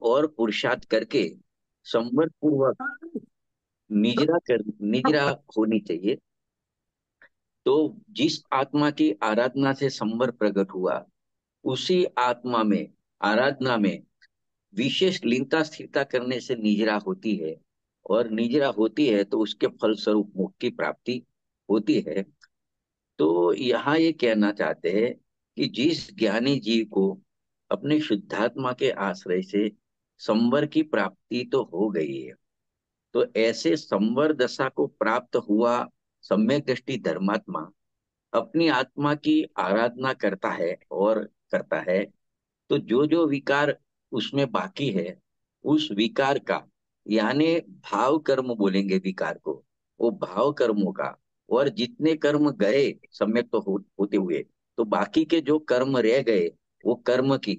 और पुरुषार्थ करके संवर पूर्वक निजरा होनी चाहिए। तो जिस आत्मा की आराधना से संवर प्रकट हुआ, उसी आत्मा में, आराधना में विशेष लीनता स्थिरता करने से निजरा होती है। और निजरा होती है तो उसके फलस्वरूप मोक्ष की प्राप्ति होती है। तो यहाँ ये कहना चाहते हैं कि जिस ज्ञानी जीव को अपने शुद्धात्मा के आश्रय से संवर की प्राप्ति तो हो गई है, तो ऐसे संवर दशा को प्राप्त हुआ सम्यक दृष्टि धर्मात्मा अपनी आत्मा की आराधना करता है और करता है। तो जो जो विकार उसमें बाकी है, उस विकार का, यानी भाव कर्म बोलेंगे विकार को, वो भाव कर्मों का, और जितने कर्म गए सम्यक तो होते हुए, तो बाकी के जो कर्म रह गए, वो कर्म की,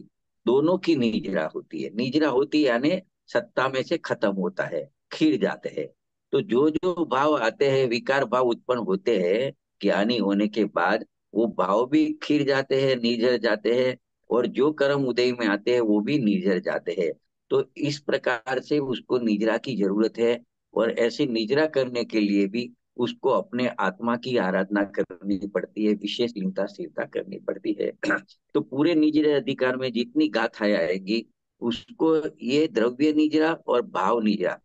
दोनों की निजरा होती है। निजरा होती है यानी सत्ता में से खत्म होता है, खिर जाते हैं। तो जो जो भाव आते हैं, विकार भाव उत्पन्न होते हैं ज्ञानी होने के बाद, वो भाव भी खिर जाते हैं, निजर जाते हैं। और जो कर्म उदय में आते हैं वो भी निजर जाते हैं। तो इस प्रकार से उसको निजरा की जरूरत है। और ऐसे निजरा करने के लिए भी उसको अपने आत्मा की आराधना करनी पड़ती है, विशेष लीनता स्थिरता करनी पड़ती है। तो पूरे निजरा अधिकार में जितनी गाथाएं आएगी, उसको ये द्रव्य निजरा और भाव निजरा,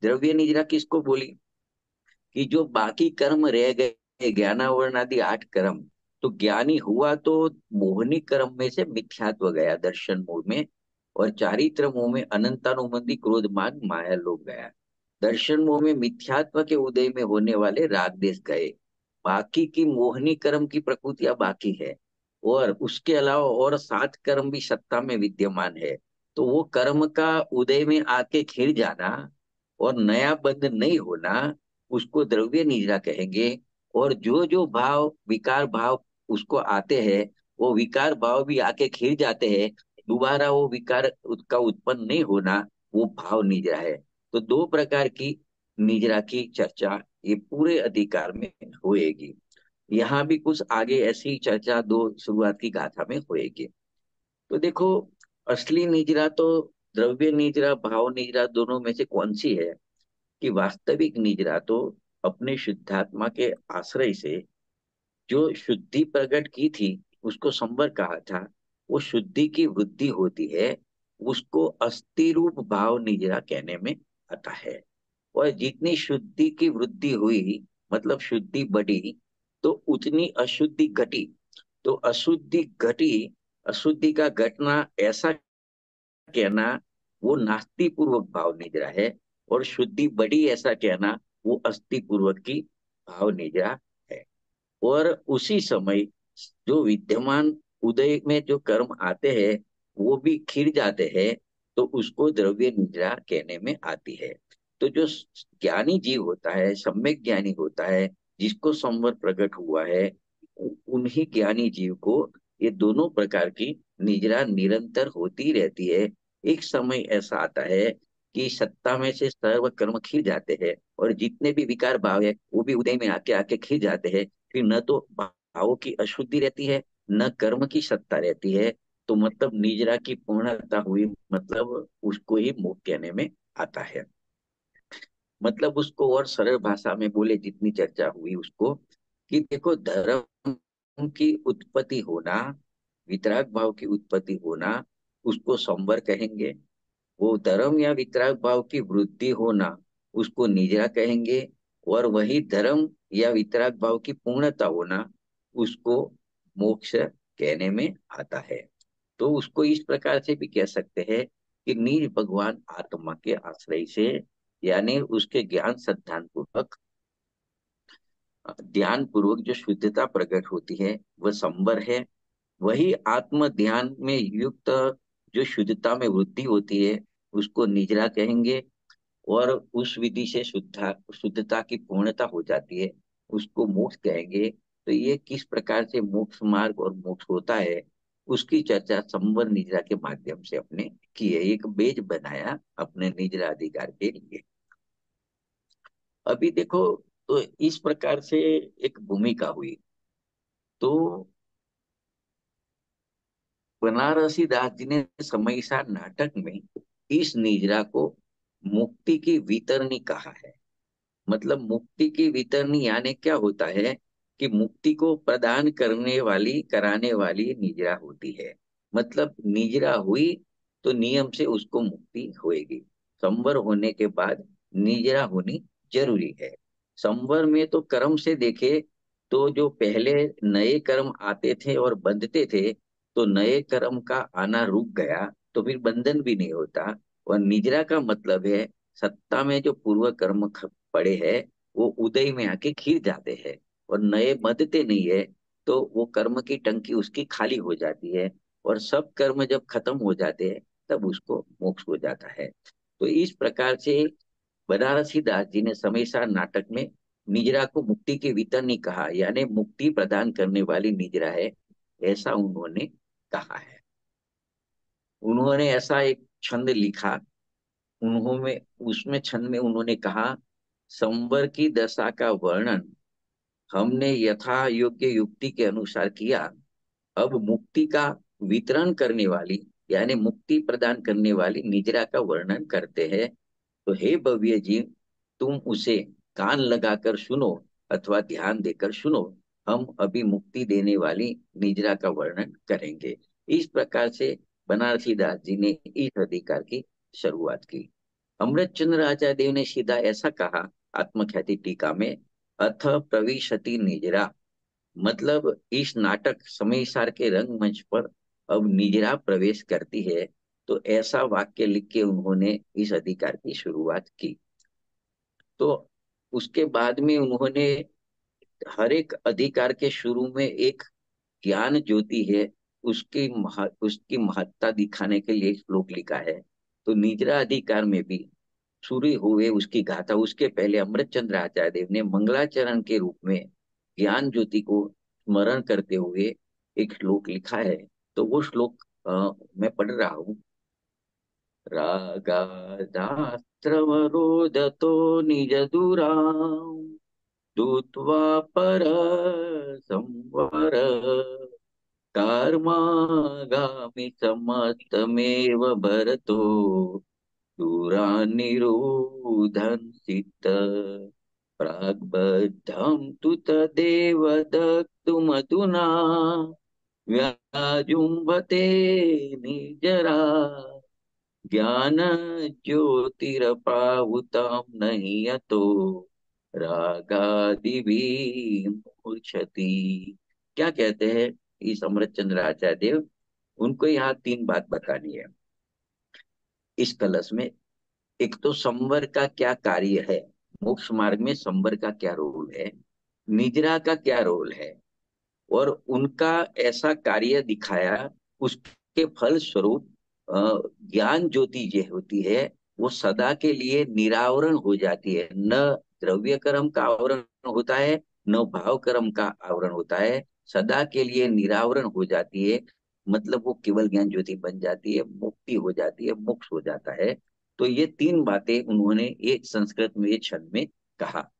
द्रव्य निजरा किसको बोली, कि जो बाकी कर्म रह गए, ज्ञानावरण आदि 8 कर्म, तो ज्ञानी हुआ तो मोहनी कर्म में से मिथ्यात्व गया दर्शन मोह में, और चारित्र मोह में अनंतानुबंधी क्रोध मान माया लोभ गया। दर्शन मोह में मिथ्यात्व के उदय में होने वाले राग देश गए। बाकी की मोहनी कर्म की प्रकृतियां बाकी है, और उसके अलावा और 7 कर्म भी सत्ता में विद्यमान है। तो वो कर्म का उदय में आके खिल जाना और नया बंध नहीं होना, उसको द्रव्य निद्रा कहेंगे। और जो जो भाव विकार भाव उसको आते हैं, वो विकार भाव भी आके खिल जाते हैं, दोबारा वो विकार उसका उत्पन्न नहीं होना, वो भाव निद्रा है। तो 2 प्रकार की निद्रा की चर्चा ये पूरे अधिकार में होएगी। यहाँ भी कुछ आगे ऐसी चर्चा 2 शुरुआत की गाथा में होएगी। तो देखो, असली निद्रा तो द्रव्य निद्रा भाव निद्रा दोनों में से कौन सी है, कि वास्तविक निजरा तो अपने शुद्धात्मा के आश्रय से जो शुद्धि प्रकट की थी, उसको संवर कहा था। वो शुद्धि की वृद्धि होती है, उसको अस्थि रूप भाव निजरा कहने में आता है। और जितनी शुद्धि की वृद्धि हुई, मतलब शुद्धि बढ़ी, तो उतनी अशुद्धि घटी। तो अशुद्धि घटी, अशुद्धि का घटना ऐसा कहना, वो नास्ति पूर्वक भाव निद्रा है। और शुद्धि बड़ी ऐसा कहना, वो अस्थि पूर्वक की भाव निद्रा है। और उसी समय जो विद्यमान उदय में जो कर्म आते हैं, वो भी खिर जाते हैं, तो उसको द्रव्य निद्रा कहने में आती है। तो जो ज्ञानी जीव होता है, सम्यक ज्ञानी होता है, जिसको संवर प्रकट हुआ है, उन्हीं ज्ञानी जीव को ये दोनों प्रकार की निद्रा निरंतर होती रहती है। एक समय ऐसा आता है कि सत्ता में से सर्व कर्म खिल जाते हैं, और जितने भी विकार भाव है वो भी उदय में आके आके खिल जाते हैं। फिर न तो भावों की अशुद्धि रहती है, न कर्म की सत्ता रहती है। तो मतलब निजरा की पूर्णता हुई, मतलब उसको ही मोक्ष कहने में आता है। मतलब उसको और सरल भाषा में बोले, जितनी चर्चा हुई उसको, कि देखो, धर्म की उत्पत्ति होना, वितराग भाव की उत्पत्ति होना, उसको संवर कहेंगे। वो धर्म या वितराग भाव की वृद्धि होना, उसको निजरा कहेंगे। और वही धर्म या वितराग भाव की पूर्णता होना, उसको मोक्ष कहने में आता है। तो उसको इस प्रकार से भी कह सकते हैं कि निज भगवान आत्मा के आश्रय से, यानी उसके ज्ञान सिद्धांत पूर्वक, ध्यान पूर्वक जो शुद्धता प्रकट होती है, वह संवर है। वही आत्म ध्यान में युक्त जो शुद्धता में वृद्धि होती है, उसको निजरा कहेंगे। और उस विधि से शुद्धता की पूर्णता हो जाती है, उसको मोक्ष कहेंगे। तो ये किस प्रकार से मोक्ष मार्ग और मोक्ष होता है, उसकी चर्चा संवर निजरा के माध्यम से अपने की है। एक बेज बनाया अपने निजरा अधिकार के लिए। अभी देखो, तो इस प्रकार से एक भूमिका हुई। तो बनारसी दास जी ने समयसा नाटक में इस निद्रा को मुक्ति की वितरणी कहा है। मतलब मुक्ति की वितरणी यानी क्या होता है कि मुक्ति को प्रदान करने वाली कराने वाली निद्रा होती है। मतलब निद्रा हुई तो नियम से उसको मुक्ति होएगी। संवर होने के बाद निद्रा होनी जरूरी है। संवर में तो कर्म से देखे तो जो पहले नए कर्म आते थे और बंधते थे, तो नए कर्म का आना रुक गया तो फिर बंधन भी नहीं होता। और निद्रा का मतलब है सत्ता में जो पूर्व कर्म पड़े हैं वो उदय में आके खिर जाते हैं और नए बंधते नहीं है, तो वो कर्म की टंकी उसकी खाली हो जाती है। और सब कर्म जब खत्म हो जाते हैं तब उसको मोक्ष हो जाता है। तो इस प्रकार से बनारसी दास जी ने समय सार नाटक में निजरा को मुक्ति के वितरणी कहा, यानी मुक्ति प्रदान करने वाली निजरा है, ऐसा उन्होंने कहा है। उन्होंने ऐसा एक छंद लिखा। उन्होंने उसमें छंद में उन्होंने कहा, संवर की दशा का वर्णन हमने यथा योग्य युक्ति के अनुसार किया। अब मुक्ति का वितरण करने वाली यानी मुक्ति प्रदान करने वाली निजरा का वर्णन करते हैं। तो हे भव्य जी, तुम उसे कान लगाकर सुनो अथवा ध्यान देकर सुनो। हम अभी मुक्ति देने वाली निजरा का वर्णन करेंगे। इस प्रकार से बनारसी दास जी ने इस अधिकार की शुरुआत की। अमृतचंद्र आचार्य देव ने सीधा ऐसा कहा आत्मख्याति टीका में, अथ प्रविशति निजरा। मतलब इस नाटक समय सार के रंगमंच पर अब निजरा प्रवेश करती है। तो ऐसा वाक्य लिख के उन्होंने इस अधिकार की शुरुआत की। तो उसके बाद में उन्होंने हर एक अधिकार के शुरू में एक ज्ञान ज्योति है उसकी महत्ता दिखाने के लिए श्लोक लिखा है। तो निजरा अधिकार में भी शुरू हुए उसकी गाथा, उसके पहले अमृतचंद्र आचार्य देव ने मंगलाचरण के रूप में ज्ञान ज्योति को स्मरण करते हुए एक श्लोक लिखा है। तो वो श्लोक मैं पढ़ रहा हूँ। रागादास्त्रवरोदतो निज दुरां दूत्वा पर संवर कर्मागामि समस्तमेव भरतो दूरान्निरोधंसित प्राग्बद्धं तु तदेव दग्धुमधुना व्याजुम्भते निजरा ज्ञान ज्योतिरपावुतां नहि यतो रागादिभिः मूर्छति। क्या कहते हैं इस अमृतचंद्र आचार्य देव? उनको यहाँ तीन बात बतानी है इस कलश में। एक तो संवर का क्या कार्य है, मोक्ष मार्ग में संवर का क्या रोल है, निद्रा का क्या रोल है, और उनका ऐसा कार्य दिखाया। उसके फल स्वरूप ज्ञान ज्योति जो होती है वो सदा के लिए निरावरण हो जाती है। न द्रव्य कर्म का आवरण होता है, न भाव कर्म का आवरण होता है, सदा के लिए निरावरण हो जाती है। मतलब वो केवल ज्ञान ज्योति बन जाती है, मुक्ति हो जाती है, मोक्ष हो जाता है। तो ये तीन बातें उन्होंने एक संस्कृत में एक छंद में कहा।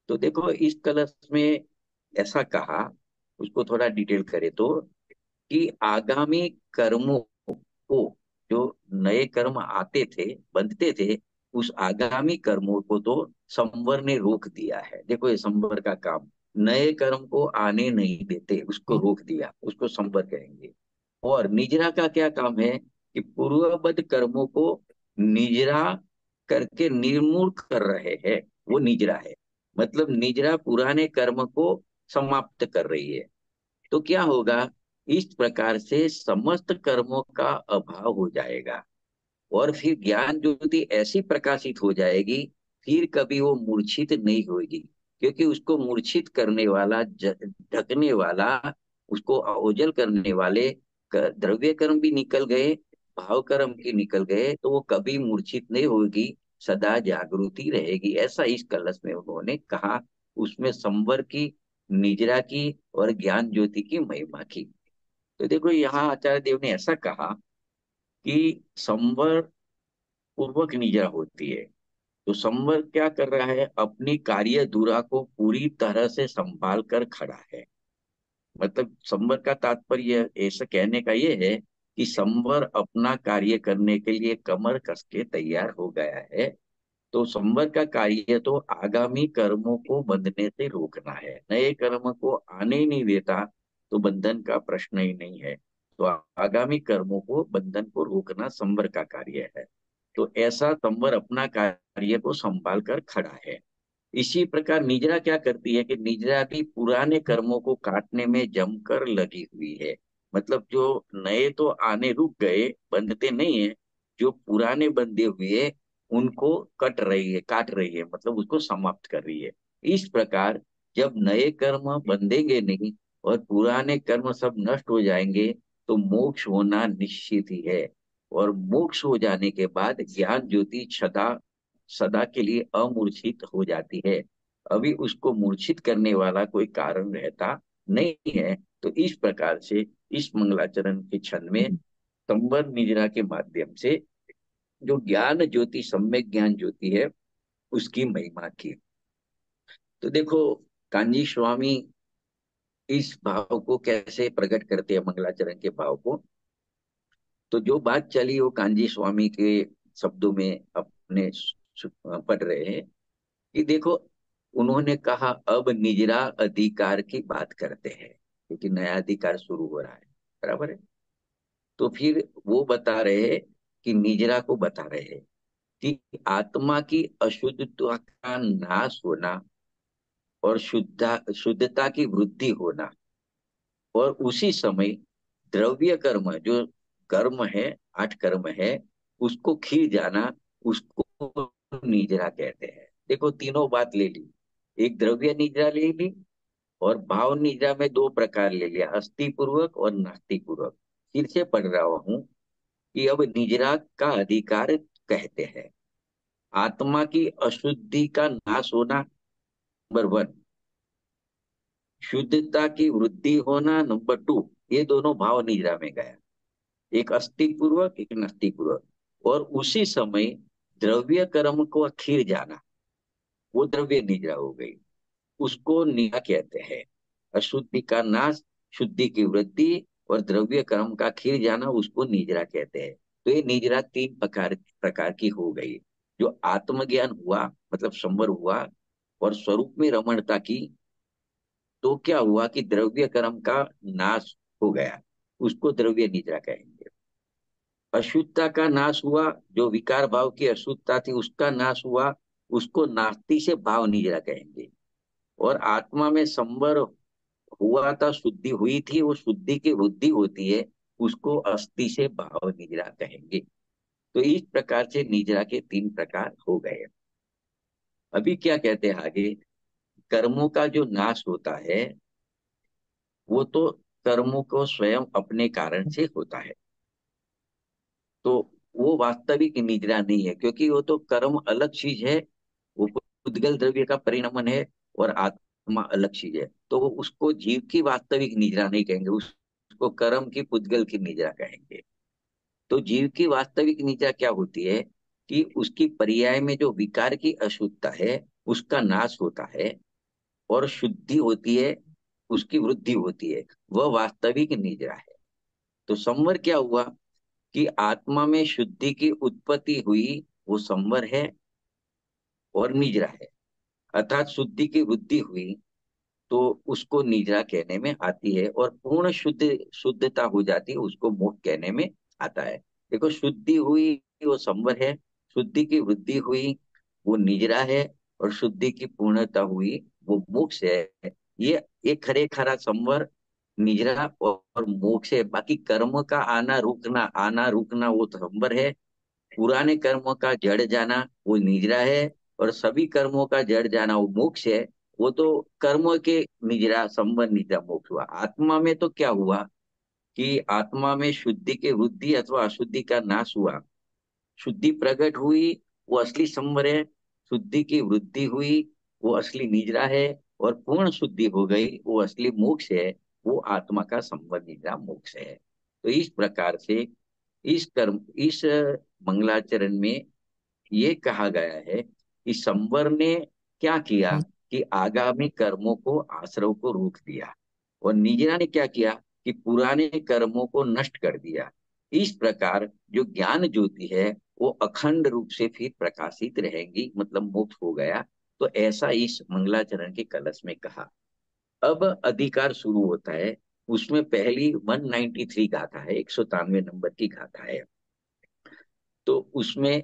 तो देखो इस कलश में ऐसा कहा, उसको थोड़ा डिटेल करें तो, कि आगामी कर्मों को, जो नए कर्म आते थे बनते थे, उस आगामी कर्मों को तो संवर ने रोक दिया है। देखो ये संवर का काम, नए कर्म को आने नहीं देते, उसको रोक दिया, उसको संवर कहेंगे। और निजरा का क्या काम है कि पूर्वबद्ध कर्मों को निजरा करके निर्मूल कर रहे हैं, वो निजरा है। मतलब निजरा पुराने कर्म को समाप्त कर रही है। तो क्या होगा, इस प्रकार से समस्त कर्मों का अभाव हो जाएगा और फिर ज्ञान ज्योति ऐसी प्रकाशित हो जाएगी, फिर कभी वो मूर्छित नहीं होगी। क्योंकि उसको मूर्छित करने वाला, ढकने वाला, उसको ओझल करने वाले द्रव्य कर्म भी निकल गए, भाव कर्म भी निकल गए, तो वो कभी मूर्छित नहीं होगी, सदा जागृति रहेगी। ऐसा इस कलश में उन्होंने कहा। उसमें संवर की, निजरा की और ज्ञान ज्योति की महिमा की। तो देखो यहाँ आचार्य देव ने ऐसा कहा कि संवर पूर्वक निजरा होती है। तो संवर क्या कर रहा है, अपनी कार्य धुरा को पूरी तरह से संभाल कर खड़ा है। मतलब संवर का तात्पर्य ऐसा कहने का ये है कि संवर अपना कार्य करने के लिए कमर कस के तैयार हो गया है। तो संवर का कार्य तो आगामी कर्मों को बंधने से रोकना है, नए कर्म को आने ही नहीं देता, तो बंधन का प्रश्न ही नहीं है। तो आगामी कर्मों को, बंधन को रोकना संवर का कार्य है। तो ऐसा संवर अपना कार्य को संभाल कर खड़ा है। इसी प्रकार निजरा क्या करती है कि निजरा भी पुराने कर्मों को काटने में जमकर लगी हुई है। मतलब जो नए तो आने रुक गए, बंधते नहीं है, जो पुराने बंधे हुए उनको कट रही है, काट रही है, मतलब उसको समाप्त कर रही है। इस प्रकार जब नए कर्म बंधेंगे नहीं और पुराने कर्म सब नष्ट हो जाएंगे, तो मोक्ष होना निश्चित ही है। और मोक्ष हो जाने के बाद ज्ञान ज्योति सदा सदा के लिए अमूर्छित हो जाती है। अभी उसको मूर्छित करने वाला कोई कारण रहता नहीं है। तो इस प्रकार से इस मंगलाचरण के क्षण में संवर निजरा के माध्यम से जो ज्ञान ज्योति, सम्यक ज्ञान ज्योति है, उसकी महिमा की। तो देखो, कांजी स्वामी इस भाव को कैसे प्रकट करते हैं, मंगलाचरण के भाव को। तो जो बात चली वो कांजी स्वामी के शब्दों में अपने पढ़ रहे हैं कि देखो, उन्होंने कहा अब निजरा अधिकार की बात करते हैं, क्योंकि नया अधिकार शुरू हो रहा है, बराबर है। तो फिर वो बता रहे हैं कि निजरा को बता रहे हैं कि आत्मा की अशुद्धता का नाश होना और शुद्धता की वृद्धि होना, और उसी समय द्रव्य कर्म जो कर्म है, 8 कर्म है, उसको खिल जाना, उसको निजरा कहते हैं। देखो, तीनों बात ले ली, एक द्रव्य निजरा ले ली, और भाव निजरा में 2 प्रकार ले लिया, अस्थि पूर्वक और नास्ति पूर्वक। फिर से पढ़ रहा हूं कि अब निजरा का अधिकार कहते हैं आत्मा की अशुद्धि का नाश होना, नंबर 1, शुद्धता की वृद्धि होना, नंबर 2। ये दोनों भाव निद्रा में गया, एक अस्थि पूर्वक, एक नस्ति पूर्वक। और उसी समय द्रव्य कर्म को खीर जाना, वो द्रव्य निद्रा हो गई, उसको निद्रा कहते हैं। अशुद्धि का नाश, शुद्धि की वृद्धि और द्रव्य कर्म का खीर जाना, उसको निद्रा कहते हैं। तो ये निद्रा 3 प्रकार प्रकार की हो गई। जो आत्मज्ञान हुआ, मतलब संवर हुआ, और स्वरूप में रमणता की, तो क्या हुआ कि द्रव्य कर्म का नाश हो गया, उसको द्रव्य निद्रा कहेंगे। अशुद्धता का नाश हुआ, जो विकार भाव की अशुद्धता थी उसका नाश हुआ, उसको नास्ति से भाव निद्रा कहेंगे। और आत्मा में संवर हुआ था, शुद्धि हुई थी, वो शुद्धि की वृद्धि होती है, उसको अस्थि से भाव निद्रा कहेंगे। तो इस प्रकार से निद्रा के 3 प्रकार हो गए। अभी क्या कहते हैं आगे, कर्मों का जो नाश होता है, वो तो कर्मों को स्वयं अपने कारण से होता है। तो वो वास्तविक निद्रा नहीं है, क्योंकि वो तो कर्म अलग चीज है, वो उद्गल द्रव्य का परिणमन है, और आत्मा अलग चीज है। तो वो उसको जीव की वास्तविक निद्रा नहीं कहेंगे, उसको कर्म की पुद्गल की निद्रा कहेंगे। तो जीव की वास्तविक निद्रा क्या होती है कि उसकी पर्याय में जो विकार की अशुद्धता है उसका नाश होता है, और शुद्धि होती है, उसकी वृद्धि होती है, वह वास्तविक निद्रा है। तो संवर क्या हुआ कि आत्मा में शुद्धि की उत्पत्ति हुई, वो संवर है और निजरा है। अर्थात शुद्धि की वृद्धि हुई, तो उसको निजरा कहने में आती है, और पूर्ण शुद्धता हो जाती है, उसको मोक्ष कहने में आता है। देखो, शुद्धि हुई वो संवर है, शुद्धि की वृद्धि हुई वो निजरा है, और शुद्धि की पूर्णता हुई वो मोक्ष है। ये एक खरे खरा संवर, निजरा और मोक्ष है। बाकी कर्म का आना रुकना वो तो संवर है। पुराने कर्मों का जड़ जाना वो निजरा है, और सभी कर्मों का जड़ जाना वो मोक्ष है। वो तो कर्मों के निजरा, संवर निजरा मोक्ष हुआ। आत्मा में तो क्या हुआ कि आत्मा में शुद्धि के वृद्धि अथवा अशुद्धि का नाश हुआ, शुद्धि प्रकट हुई, वो असली संवर है। शुद्धि की वृद्धि हुई, वो असली निजरा है। और पूर्ण शुद्धि हो गई, वो असली मोक्ष है। वो आत्मा का संवर निजरा मोक्ष है। तो इस प्रकार से इस मंगलाचरण में ये कहा गया है कि संवर ने क्या किया कि आगामी कर्मों को, आश्रव को रोक दिया, और निजरा ने क्या किया कि पुराने कर्मों को नष्ट कर दिया। इस प्रकार जो ज्ञान ज्योति है वो अखंड रूप से फिर प्रकाशित रहेंगी, मतलब मोक्ष हो गया। तो ऐसा इस मंगलाचरण के कलश में कहा। अब अधिकार शुरू होता है। उसमें पहली 193 गाथा है, 193 नंबर की गाथा है। तो उसमें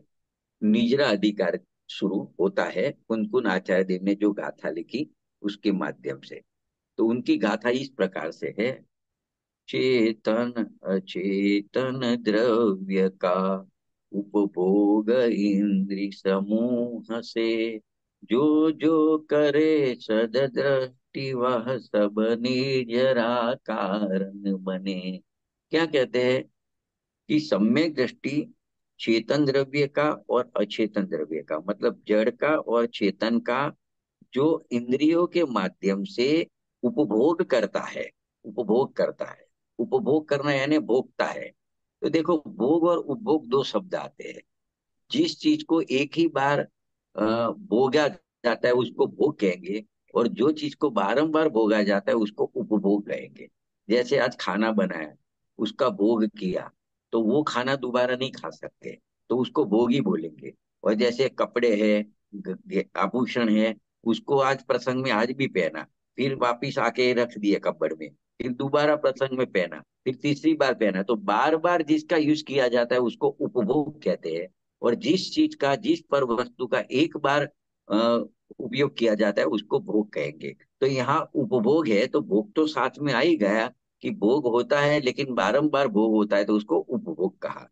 निजरा अधिकार शुरू होता है। कुनकुन आचार्य देव ने जो गाथा लिखी उसके माध्यम से। तो उनकी गाथा इस प्रकार से है। चेतन अचेतन द्रव्य का उपभोग इंद्रि समूह से, जो जो करे सदृष्टि वह सब निजरा कारण बने। क्या कहते हैं कि सम्यक दृष्टि चेतन द्रव्य का और अचेतन द्रव्य का, मतलब जड़ का और चेतन का, जो इंद्रियों के माध्यम से उपभोग करता है। उपभोग करता है, उपभोग करना यानी भोगता है। तो देखो, भोग और उपभोग दो शब्द आते हैं। जिस चीज को एक ही बार भोगा जाता है उसको भोग कहेंगे, और जो चीज को बारंबार भोगा जाता है उसको उपभोग कहेंगे। जैसे आज खाना बनाया, उसका भोग किया, तो वो खाना दोबारा नहीं खा सकते, तो उसको भोग ही बोलेंगे। और जैसे कपड़े है, आभूषण है, उसको आज प्रसंग में आज भी पहना, फिर वापिस आके रख दिया कपड़ में, फिर दोबारा प्रसंग में पहना, फिर तीसरी बार पहना, तो बार बार जिसका यूज किया जाता है उसको उपभोग कहते हैं। और जिस चीज का, जिस पर वस्तु का एक बार उपयोग किया जाता है उसको भोग कहेंगे। तो यहाँ उपभोग है तो भोग तो साथ में आ ही गया, कि भोग होता है लेकिन बारंबार भोग होता है तो उसको उपभोग कहा।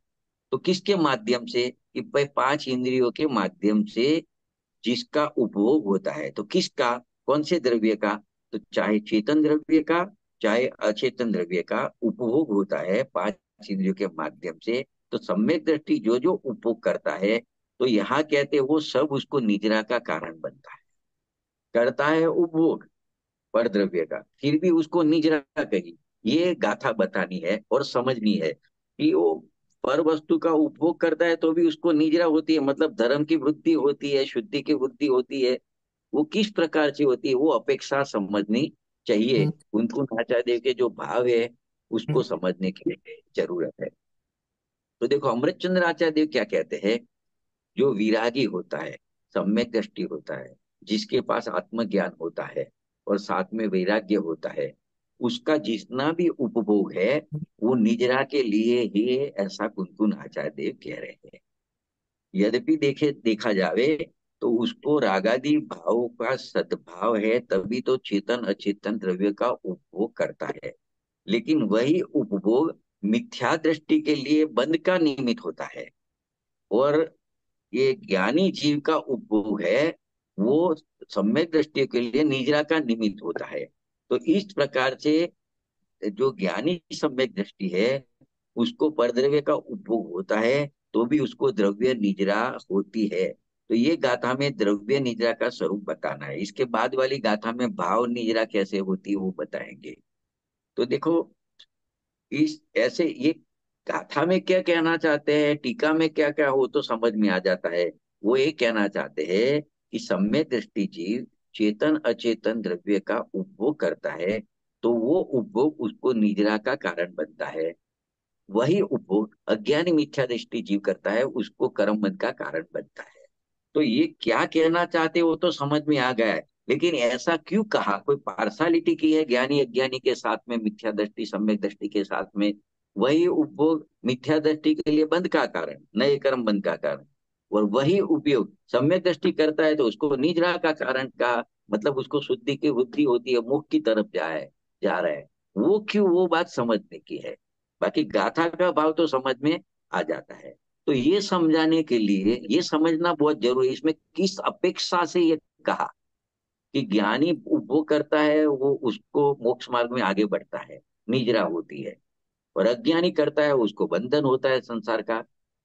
तो किसके माध्यम से? कि भाई पांच इंद्रियों के माध्यम से जिसका उपभोग होता है। तो किसका? कौन से द्रव्य का? तो चाहे चेतन द्रव्य का, चाहे अचेतन द्रव्य का उपभोग होता है पांच इंद्रियों के माध्यम से। तो सम्यक दृष्टि जो जो उपभोग करता है, तो यहाँ कहते हैं वो सब उसको निद्रा का कारण बनता है। करता है उपभोग पर द्रव्य का, फिर भी उसको निजरा कही। ये गाथा बतानी है और समझनी है कि वो पर वस्तु का उपभोग करता है तो भी उसको निजरा होती है, मतलब धर्म की वृद्धि होती है, शुद्धि की वृद्धि होती है। वो किस प्रकार से होती है वो अपेक्षा समझनी चाहिए। हम्म, उनको आचार्य देव के जो भाव है उसको हम्म, समझने की जरूरत है। तो देखो, अमृतचंद्र आचार्य देव क्या कहते हैं। जो विरागी होता है, सम्यक दृष्टि होता है, जिसके पास आत्मज्ञान होता है और साथ में वैराग्य होता है, उसका जितना भी उपभोग है वो निजरा के लिए ही है, ऐसा कुनकुन आचार्य देव कह रहे हैं। यद्यपि देखा जावे तो उसको रागादि भाव का सद्भाव है, तभी तो चेतन अचेतन द्रव्य का उपभोग करता है। लेकिन वही उपभोग मिथ्या दृष्टि के लिए बंध का निमित्त होता है, और ये ज्ञानी जीव का उपभोग है वो सम्यक दृष्टि के लिए निजरा का निमित्त होता है। तो इस प्रकार से जो ज्ञानी सम्यक दृष्टि है उसको परद्रव्य का उपभोग होता है, तो भी उसको द्रव्य निजरा होती है। तो ये गाथा में द्रव्य निजरा का स्वरूप बताना है। इसके बाद वाली गाथा में भाव निजरा कैसे होती है वो बताएंगे। तो देखो, इस ऐसे ये गाथा में क्या कहना चाहते हैं, टीका में क्या क्या हो तो समझ में आ जाता है। वो ये कहना चाहते हैं कि सम्यक दृष्टि जीव चेतन अचेतन द्रव्य का उपभोग करता है, तो वो उपभोग उसको निद्रा का कारण बनता है। वही उपभोग अज्ञानी मिथ्या दृष्टि जीव करता है, उसको कर्म बंध का कारण बनता है। तो ये क्या कहना चाहते हो तो समझ में आ गया है, लेकिन ऐसा क्यों कहा? कोई पार्सालिटी की है ज्ञानी अज्ञानी के साथ में, मिथ्या दृष्टि सम्यक दृष्टि के साथ में? वही उपभोग मिथ्या दृष्टि के लिए बंध का कारण, नए कर्म बंध का कारण, और वही उपयोग सम्यक दृष्टि करता है तो उसको निजरा का कारण का, मतलब उसको शुद्धि की वृद्धि होती है, मुख की तरफ जा रहा है। वो क्यों? वो बात समझने की है। बाकी गाथा का भाव तो समझ में आ जाता है। तो ये समझाने के लिए ये समझना बहुत जरूरी है, इसमें किस अपेक्षा से ये कहा कि ज्ञानी उपभोग करता है वो उसको मोक्ष मार्ग में आगे बढ़ता है, निजरा होती है, और अज्ञानी करता है उसको बंधन होता है संसार का।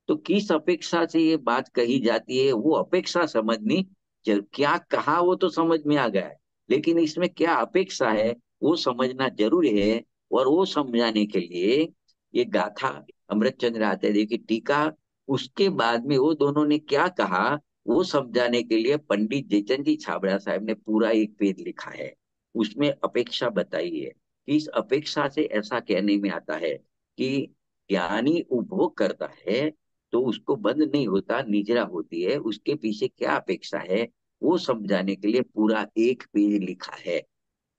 तो किस अपेक्षा से ये बात कही जाती है वो अपेक्षा समझनी क्या कहा वो तो समझ में आ गया है, लेकिन इसमें क्या अपेक्षा है वो समझना जरूरी है। और वो समझाने के लिए ये गाथा अमृतचंद्र आचार्य की टीका, उसके बाद में वो दोनों ने क्या कहा वो समझाने के लिए पंडित जयचंद जी छाबड़ा साहब ने पूरा एक पेज लिखा है। उसमें अपेक्षा बताई है कि इस अपेक्षा से ऐसा कहने में आता है कि ज्ञानी उपभोग करता है तो उसको बंद नहीं होता, निद्रा होती है, उसके पीछे क्या अपेक्षा है वो समझाने के लिए पूरा एक पेज लिखा है।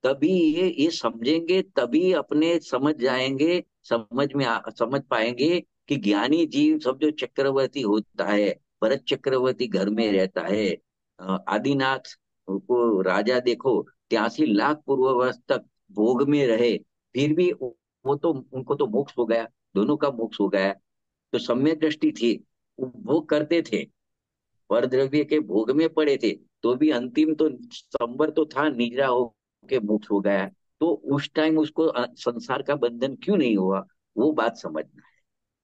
तभी ये समझेंगे, तभी अपने समझ जाएंगे, समझ पाएंगे कि ज्ञानी जीव सब जो चक्रवर्ती होता है, भरत चक्रवर्ती घर में रहता है, आदिनाथ को राजा देखो 83 लाख पूर्व वर्ष तक भोग में रहे, फिर भी वो तो उनको तो मोक्ष हो गया, दोनों का मोक्ष हो गया। तो सम्यक दृष्टि थी, उपभोग करते थे, पर द्रव्य के भोग में पड़े थे, तो भी अंतिम तो संवर तो था, निद्रा हो के मोक्ष हो गया। तो उस टाइम उसको संसार का बंधन क्यों नहीं हुआ, वो बात समझना है।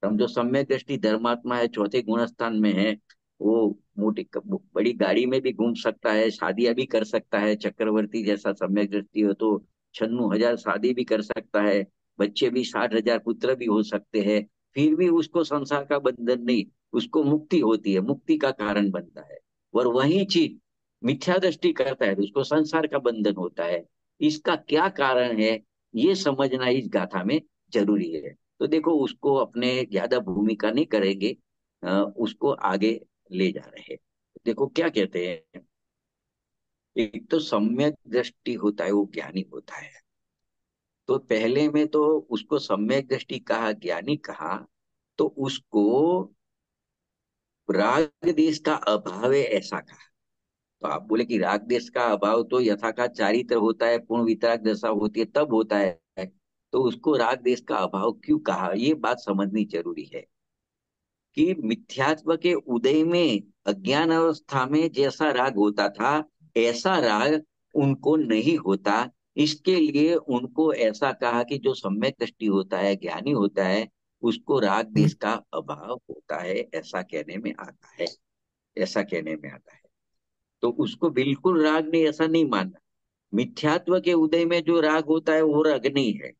समझो सम्यक दृष्टि धर्मात्मा है, चौथे गुण स्थान में है, वो मोटी बड़ी गाड़ी में भी घूम सकता है, शादियां भी कर सकता है, चक्रवर्ती जैसा सम्यक दृष्टि हो तो 96,000 शादी भी कर सकता है, बच्चे भी 60,000 पुत्र भी हो सकते हैं, फिर भी उसको संसार का बंधन नहीं, उसको मुक्ति होती है, मुक्ति का कारण बनता है। और वही चीज मिथ्या दृष्टि करता है तो उसको संसार का बंधन होता है। इसका क्या कारण है, ये समझना इस गाथा में जरूरी है। तो देखो उसको अपने ज्यादा भूमिका नहीं करेंगे, उसको आगे ले जा रहे हैं। देखो क्या कहते हैं, एक तो सम्यक दृष्टि होता है वो ज्ञानी होता है, तो पहले में तो उसको सम्यक दृष्टि कहा, ज्ञानी कहा, तो उसको राग देश का अभाव है ऐसा कहा। तो आप बोले कि राग देश का अभाव तो यथा का चारित्र होता है, पूर्ण वितराग दशा होती है तब होता है, तो उसको राग देश का अभाव क्यों कहा, ये बात समझनी जरूरी है। कि मिथ्यात्व के उदय में अज्ञान अवस्था में जैसा राग होता था, ऐसा राग उनको नहीं होता। इसके लिए उनको ऐसा कहा कि जो सम्यक दृष्टि होता है, ज्ञानी होता है, उसको राग देश का अभाव होता है, ऐसा कहने में आता है, ऐसा कहने में आता है। तो उसको बिल्कुल राग नहीं ऐसा नहीं मानना। मिथ्यात्व के उदय में जो राग होता है वो राग नहीं है,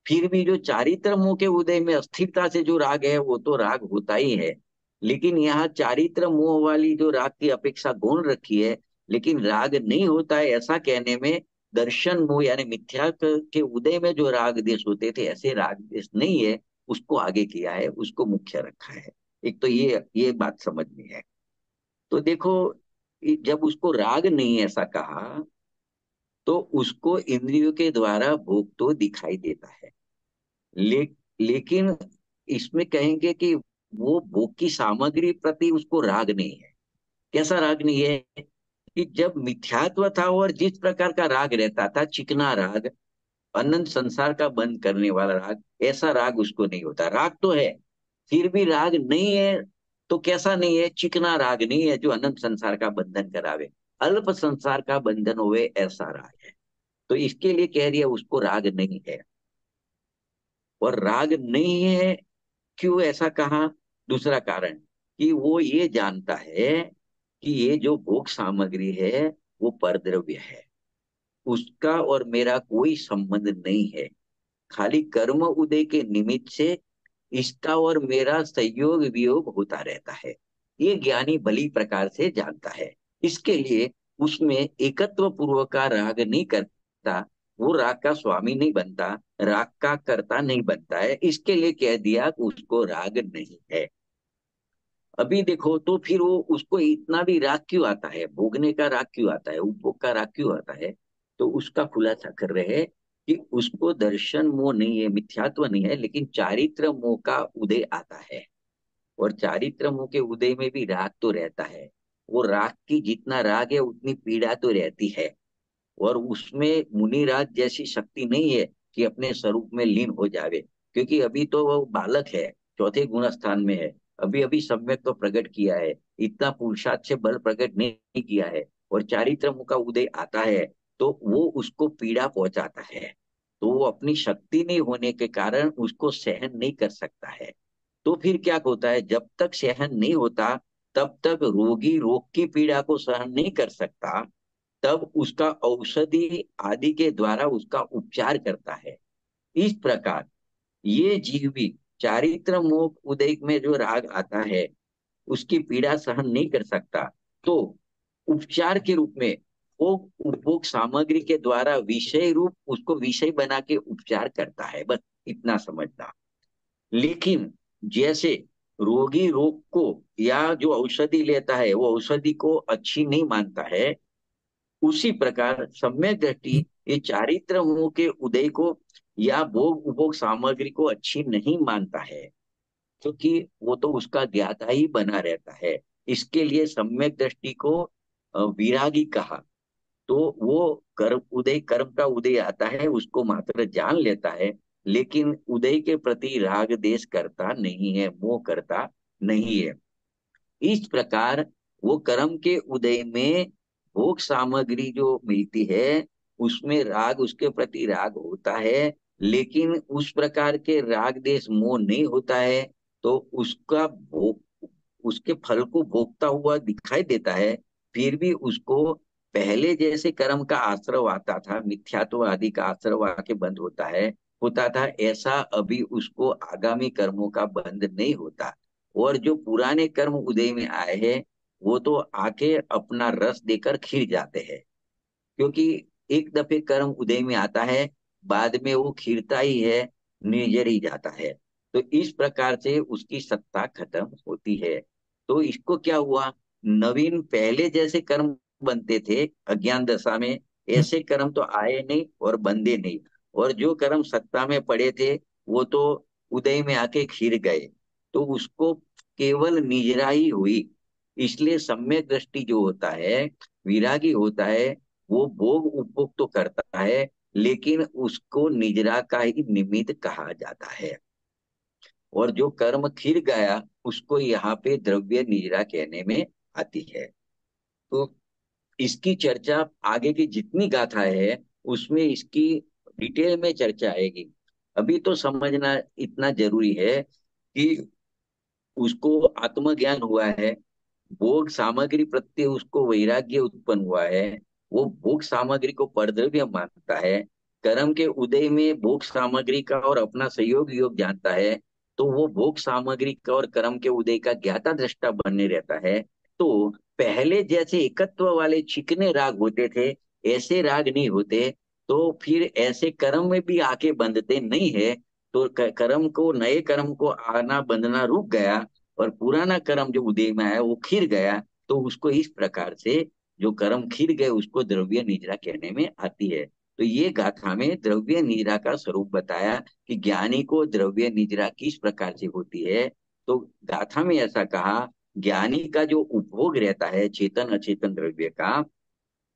फिर भी जो चारित्र मोह के उदय में अस्थिरता से जो राग है वो तो राग होता ही है। लेकिन यहाँ चारित्र मोह वाली जो राग की अपेक्षा गौण रखी है, लेकिन राग नहीं होता है ऐसा कहने में दर्शन मोह यानी मिथ्या के उदय में जो राग देश होते थे ऐसे राग देश नहीं है, उसको आगे किया है, उसको मुख्य रखा है। एक तो ये बात समझनी है। तो देखो जब उसको राग नहीं ऐसा कहा, तो उसको इंद्रियों के द्वारा भोग तो दिखाई देता है, ले, लेकिन इसमें कहेंगे कि वो भोग की सामग्री प्रति उसको राग नहीं है। कैसा राग नहीं है, कि जब मिथ्यात्व था और जिस प्रकार का राग रहता था, चिकना राग, अनंत संसार का बंद करने वाला राग, ऐसा राग उसको नहीं होता। राग तो है, फिर भी राग नहीं है। तो कैसा नहीं है, चिकना राग नहीं है जो अनंत संसार का बंधन करावे, अल्प संसार का बंधन होवे, ऐसा राग है। तो इसके लिए कह रही है उसको राग नहीं है। और राग नहीं है क्यों ऐसा कहा, दूसरा कारण कि वो ये जानता है कि ये जो भोग सामग्री है वो परद्रव्य है, उसका और मेरा कोई संबंध नहीं है, खाली कर्म उदय के निमित्त से इसका और मेरा संयोग वियोग होता रहता है। ये ज्ञानी भली प्रकार से जानता है। इसके लिए उसमें एकत्व पूर्वक का राग नहीं करता, वो राग का स्वामी नहीं बनता, राग का कर्ता नहीं बनता है। इसके लिए कह दिया कि उसको राग नहीं है। अभी देखो तो फिर वो उसको इतना भी राग क्यों आता है, भोगने का राग क्यों आता है, उपभोग का राग क्यों आता है, तो उसका खुलासा कर रहे हैं कि उसको दर्शन मोह नहीं है, मिथ्यात्व नहीं है, लेकिन चारित्र मोह का उदय आता है। और चारित्र मोह के उदय में भी राग तो रहता है। वो राग की जितना राग है उतनी पीड़ा तो रहती है। और उसमें मुनिराज जैसी शक्ति नहीं है कि अपने स्वरूप में लीन हो जावे, क्योंकि अभी तो वो बालक है, चौथे गुण स्थान में है, अभी अभी सम्यक तो प्रकट किया है, इतना पुरुषार्थ से बल प्रकट नहीं किया है, और चारित्र मुख का उदय आता है तो वो उसको पीड़ा पहुंचाता है। तो वो अपनी शक्ति नहीं होने के कारण उसको सहन नहीं कर सकता है। तो फिर क्या होता है, जब तक सहन नहीं होता तब तक रोगी रोग की पीड़ा को सहन नहीं कर सकता, तब उसका औषधि आदि के द्वारा उसका उपचार करता है। इस प्रकार ये जीव भी चारित्र मोह उदय में जो राग आता है उसकी पीड़ा सहन नहीं कर सकता, तो उपचार के रूप में वो उपभोग सामग्री के द्वारा विषय रूप उसको विषय बना के उपचार करता है, बस इतना समझना। लेकिन जैसे रोगी रोग को या जो औषधि लेता है वो औषधि को अच्छी नहीं मानता है, उसी प्रकार सम्यक दृष्टि ये चारित्र मोह के उदय को या भोग उपभोग सामग्री को अच्छी नहीं मानता है, क्योंकि वो तो उसका ज्ञाता ही बना रहता है। इसके लिए सम्यक दृष्टि को विरागी कहा। तो वो कर्म का उदय आता है उसको मात्र जान लेता है, लेकिन उदय के प्रति राग देश करता नहीं है, मोह करता नहीं है। इस प्रकार वो कर्म के उदय में भोग सामग्री जो मिलती है उसमें राग, उसके प्रति राग होता है, लेकिन उस प्रकार के राग देश मोह नहीं होता है। तो उसका भोग, उसके फल को भोगता हुआ दिखाई देता है, फिर भी उसको पहले जैसे कर्म का आश्रव आता था, मिथ्यात्व आदि का आश्रव आके बंद होता था, ऐसा अभी उसको आगामी कर्मों का बंद नहीं होता। और जो पुराने कर्म उदय में आए हैं वो तो आके अपना रस देकर खिर जाते हैं, क्योंकि एक दफे कर्म उदय में आता है, बाद में वो खिरता ही है, निर्जर ही जाता है। तो इस प्रकार से उसकी सत्ता खत्म होती है। तो इसको क्या हुआ, नवीन पहले जैसे कर्म बनते थे अज्ञान दशा में, ऐसे कर्म तो आए नहीं और बंदे नहीं। और जो कर्म सत्ता में पड़े थे वो तो उदय में आके खिर गए, तो उसको केवल निजरा ही हुई। इसलिए सम्यक दृष्टि जो होता है, विरागी होता है, वो भोग उपभोग तो करता है, लेकिन उसको निजरा का ही निमित्त कहा जाता है। और जो कर्म खिर गया उसको यहाँ पे द्रव्य निजरा कहने में आती है। तो इसकी चर्चा आगे की जितनी गाथाएं है उसमें इसकी डिटेल में चर्चा आएगी। अभी तो समझना इतना जरूरी है कि उसको आत्मज्ञान हुआ है, भोग सामग्री प्रत्यय उसको वैराग्य उत्पन्न हुआ है, वो भोग सामग्री को परद्रव्य मानता है, कर्म के उदय में भोग सामग्री का और अपना संयोग योग जानता है, तो वो भोग सामग्री का और कर्म के उदय का ज्ञाता दृष्टा बने रहता है। तो पहले जैसे एकत्व वाले चिकने राग होते थे ऐसे राग नहीं होते। तो फिर ऐसे कर्म में भी आके बंधते नहीं है। तो कर्म को, नए कर्म को आना बंधना रुक गया, और पुराना कर्म जो उदय में आया वो खिर गया। तो उसको इस प्रकार से जो कर्म खिर गए उसको द्रव्य निद्रा कहने में आती है। तो ये गाथा में द्रव्य निद्रा का स्वरूप बताया कि ज्ञानी को द्रव्य निद्रा किस प्रकार से होती है। तो गाथा में ऐसा कहा, ज्ञानी का जो उपभोग रहता है चेतन अचेतन द्रव्य का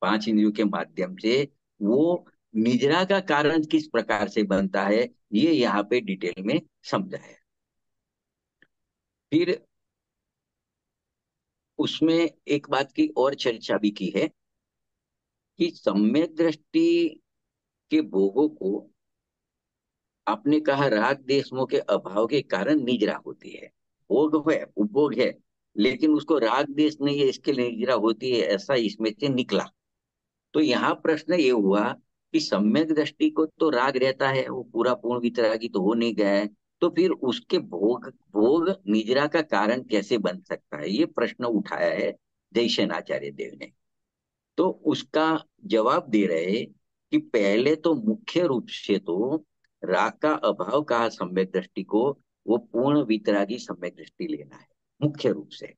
पांच इंद्रियों के माध्यम से, वो निद्रा का कारण किस प्रकार से बनता है ये यहाँ पे डिटेल में समझा है। फिर उसमें एक बात की और चर्चा भी की है कि सम्यक दृष्टि के भोगों को, आपने कहा राग देश मोह के अभाव के कारण निजरा होती है, भोग है उपभोग है, लेकिन उसको राग देश नहीं है इसके लिए निजरा होती है, ऐसा इसमें से निकला। तो यहाँ प्रश्न ये हुआ कि सम्यक दृष्टि को तो राग रहता है, वो पूरा पूर्ण वितरागी तो हो नहीं गया है, तो फिर उसके भोग भोग निजरा का कारण कैसे बन सकता है, ये प्रश्न उठाया है जयसेन आचार्य देव ने। तो उसका जवाब दे रहे कि पहले तो मुख्य रूप से तो राग का अभाव कहा सम्यक दृष्टि को, वो पूर्ण वितरागी सम्यक दृष्टि लेना है मुख्य रूप से।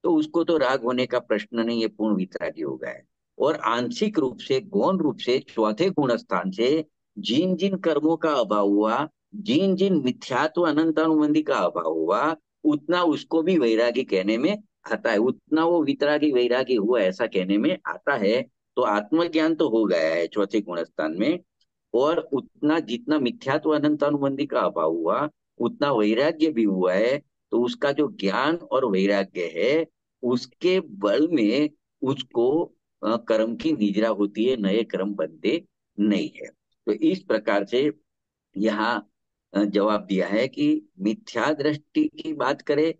तो उसको तो राग होने का प्रश्न नहीं है, पूर्ण वितरागी हो गया है। और आंशिक रूप से गौण रूप से चौथे गुण स्थान से जिन जिन कर्मों का अभाव हुआ, जिन जिन मिथ्यात्व अनंतानुबंधी का अभाव हुआ, उतना उसको भी वैरागी कहने में आता है, उतना वो वितरागी वैरागी हुआ ऐसा कहने में आता है। तो आत्मज्ञान तो हो गया है चौथे गुण स्थान में, और उतना जितना मिथ्यात्व अनंतानुबंधी का अभाव हुआ उतना वैराग्य भी हुआ है। तो उसका जो ज्ञान और वैराग्य है उसके बल में उसको कर्म की निजरा होती है, नए कर्म बनते नहीं है। तो इस प्रकार से यहाँ जवाब दिया है कि मिथ्या दृष्टि की बात करें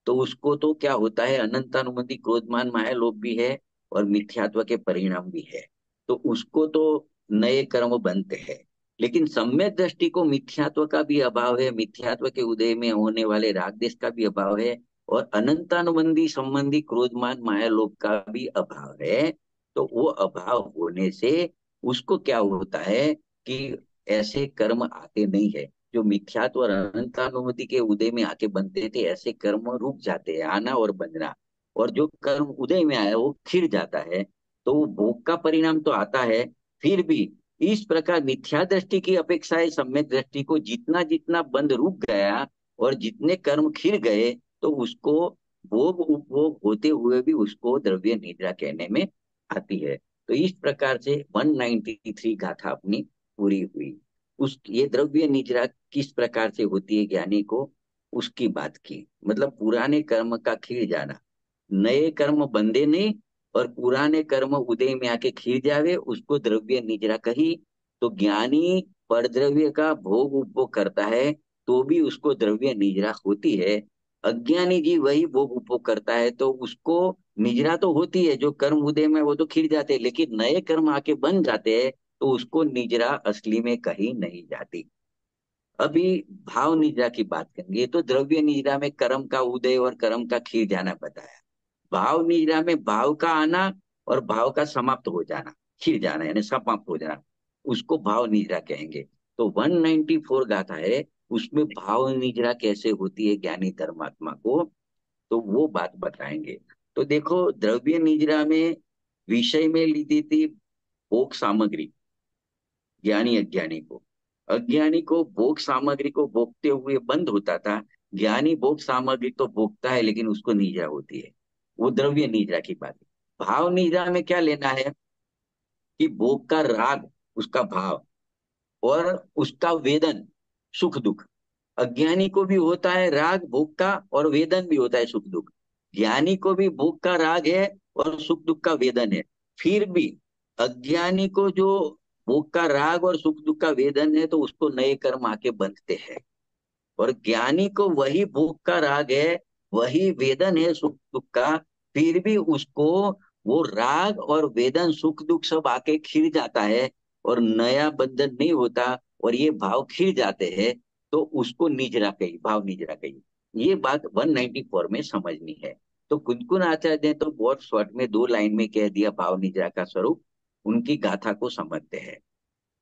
तो उसको तो क्या होता है, अनंतानुबंधी क्रोधमान माया लोभ भी है और मिथ्यात्व के परिणाम भी है, तो उसको तो नए कर्म बनते हैं। लेकिन सम्यक दृष्टि को मिथ्यात्व का भी अभाव है, मिथ्यात्व के उदय में होने वाले राग देश का भी अभाव है, और अनंतानुबंधी संबंधी क्रोधमान माया लोभ का भी अभाव है। तो वो अभाव होने से उसको क्या होता है कि ऐसे कर्म आते नहीं है। जो मिथ्यात्व और अनंतानुमति के उदय में आके बनते थे, ऐसे कर्म रुक जाते हैं, आना और बनना। और जो कर्म उदय में आया वो खिर जाता है, तो वो भोग का परिणाम तो आता है। फिर भी इस प्रकार मिथ्या दृष्टि की अपेक्षाएं सम्यक दृष्टि को जितना जितना बंध रुक गया और जितने कर्म खिर गए, तो उसको भोग उपभोग होते हुए भी उसको द्रव्य निद्रा कहने में आती है। तो इस प्रकार से 193 गाथा अपनी पूरी हुई। उस ये द्रव्य निद्रा किस प्रकार से होती है ज्ञानी को, उसकी बात की। मतलब पुराने कर्म का खिल जाना, नए कर्म बंधे नहीं, और पुराने कर्म उदय में आके खिल जावे, उसको द्रव्य निद्रा कही। तो ज्ञानी परद्रव्य का भोग उपभोग करता है तो भी उसको द्रव्य निद्रा होती है। अज्ञानी जी वही भोग उपभोग करता है तो उसको निद्रा तो होती है, जो कर्म उदय में वो तो खिल जाते हैं, लेकिन नए कर्म आके बन जाते हैं तो उसको निद्रा असली में कही नहीं जाती। अभी भाव निद्रा की बात करेंगे। तो द्रव्य निद्रा में कर्म का उदय और कर्म का खिल जाना बताया। भाव निद्रा में भाव का आना और भाव का समाप्त हो जाना, खिल जाना यानी समाप्त हो जाना, उसको भाव निद्रा कहेंगे। तो 194 गाथा है, उसमें भाव निद्रा कैसे होती है ज्ञानी धर्मात्मा को, तो वो बात बताएंगे। तो देखो, द्रव्य निद्रा में विषय में ली थी भोग सामग्री ज्ञानी अज्ञानी को। अज्ञानी को भोग सामग्री को भोगते हुए बंद होता था, ज्ञानी भोग सामग्री तो भोगता है लेकिन उसको निद्रा होती है। वो द्रव्य निद्रा की बात है। भाव निद्रा में क्या लेना है कि भोग का राग, उसका भाव, और उसका वेदन, सुख दुख। अज्ञानी को भी होता है राग भोग का और वेदन भी होता है सुख दुख। ज्ञानी को भी भोग का राग है और सुख दुख का वेदन है। फिर भी अज्ञानी को जो भोग का राग और सुख दुख का वेदन है तो उसको नए कर्म आके बंधते हैं। और ज्ञानी को वही भोग का राग है, वही वेदन है सुख दुख का, फिर भी उसको वो राग और वेदन सुख दुख सब आके खिल जाता है और नया बंधन नहीं होता, और ये भाव खिल जाते हैं, तो उसको निजरा कही, भाव निजरा कही। ये बात 194 में समझनी है। तो कुंदकुन आचार्य ने तो बहुत शॉर्ट में 2 लाइन में कह दिया भाव निजरा का स्वरूप। उनकी गाथा को समझते हैं।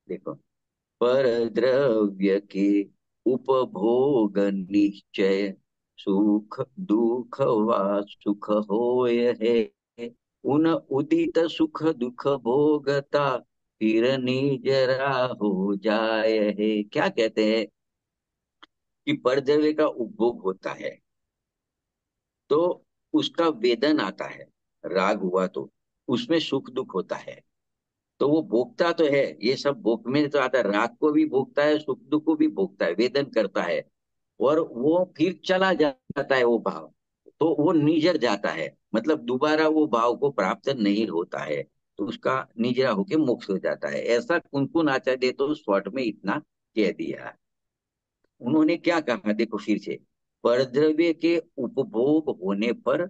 देखो, पर द्रव्य के उपभोग निश्चय, सुख दुख वा सुख होय है, उन उदित सुख दुख भोगता, फिर निजरा हो जाए है। क्या कहते हैं कि परद्रव्य का उपभोग होता है तो उसका वेदन आता है, राग हुआ तो उसमें सुख दुख होता है, तो वो भोगता तो है। ये सब भोग में तो आता है, राग को भी भोगता है, सुख दुख को भी भोगता है, वेदन करता है। और वो फिर चला जाता है वो भाव, तो वो निजर जाता है, मतलब दोबारा वो भाव को प्राप्त नहीं होता है, तो उसका निजरा होके मोक्ष हो जाता है। ऐसा कुनकुन आचार्य तो शॉर्ट में इतना कह दिया। उन्होंने क्या कहा देखो फिर से, परद्रव्य के उपभोग होने पर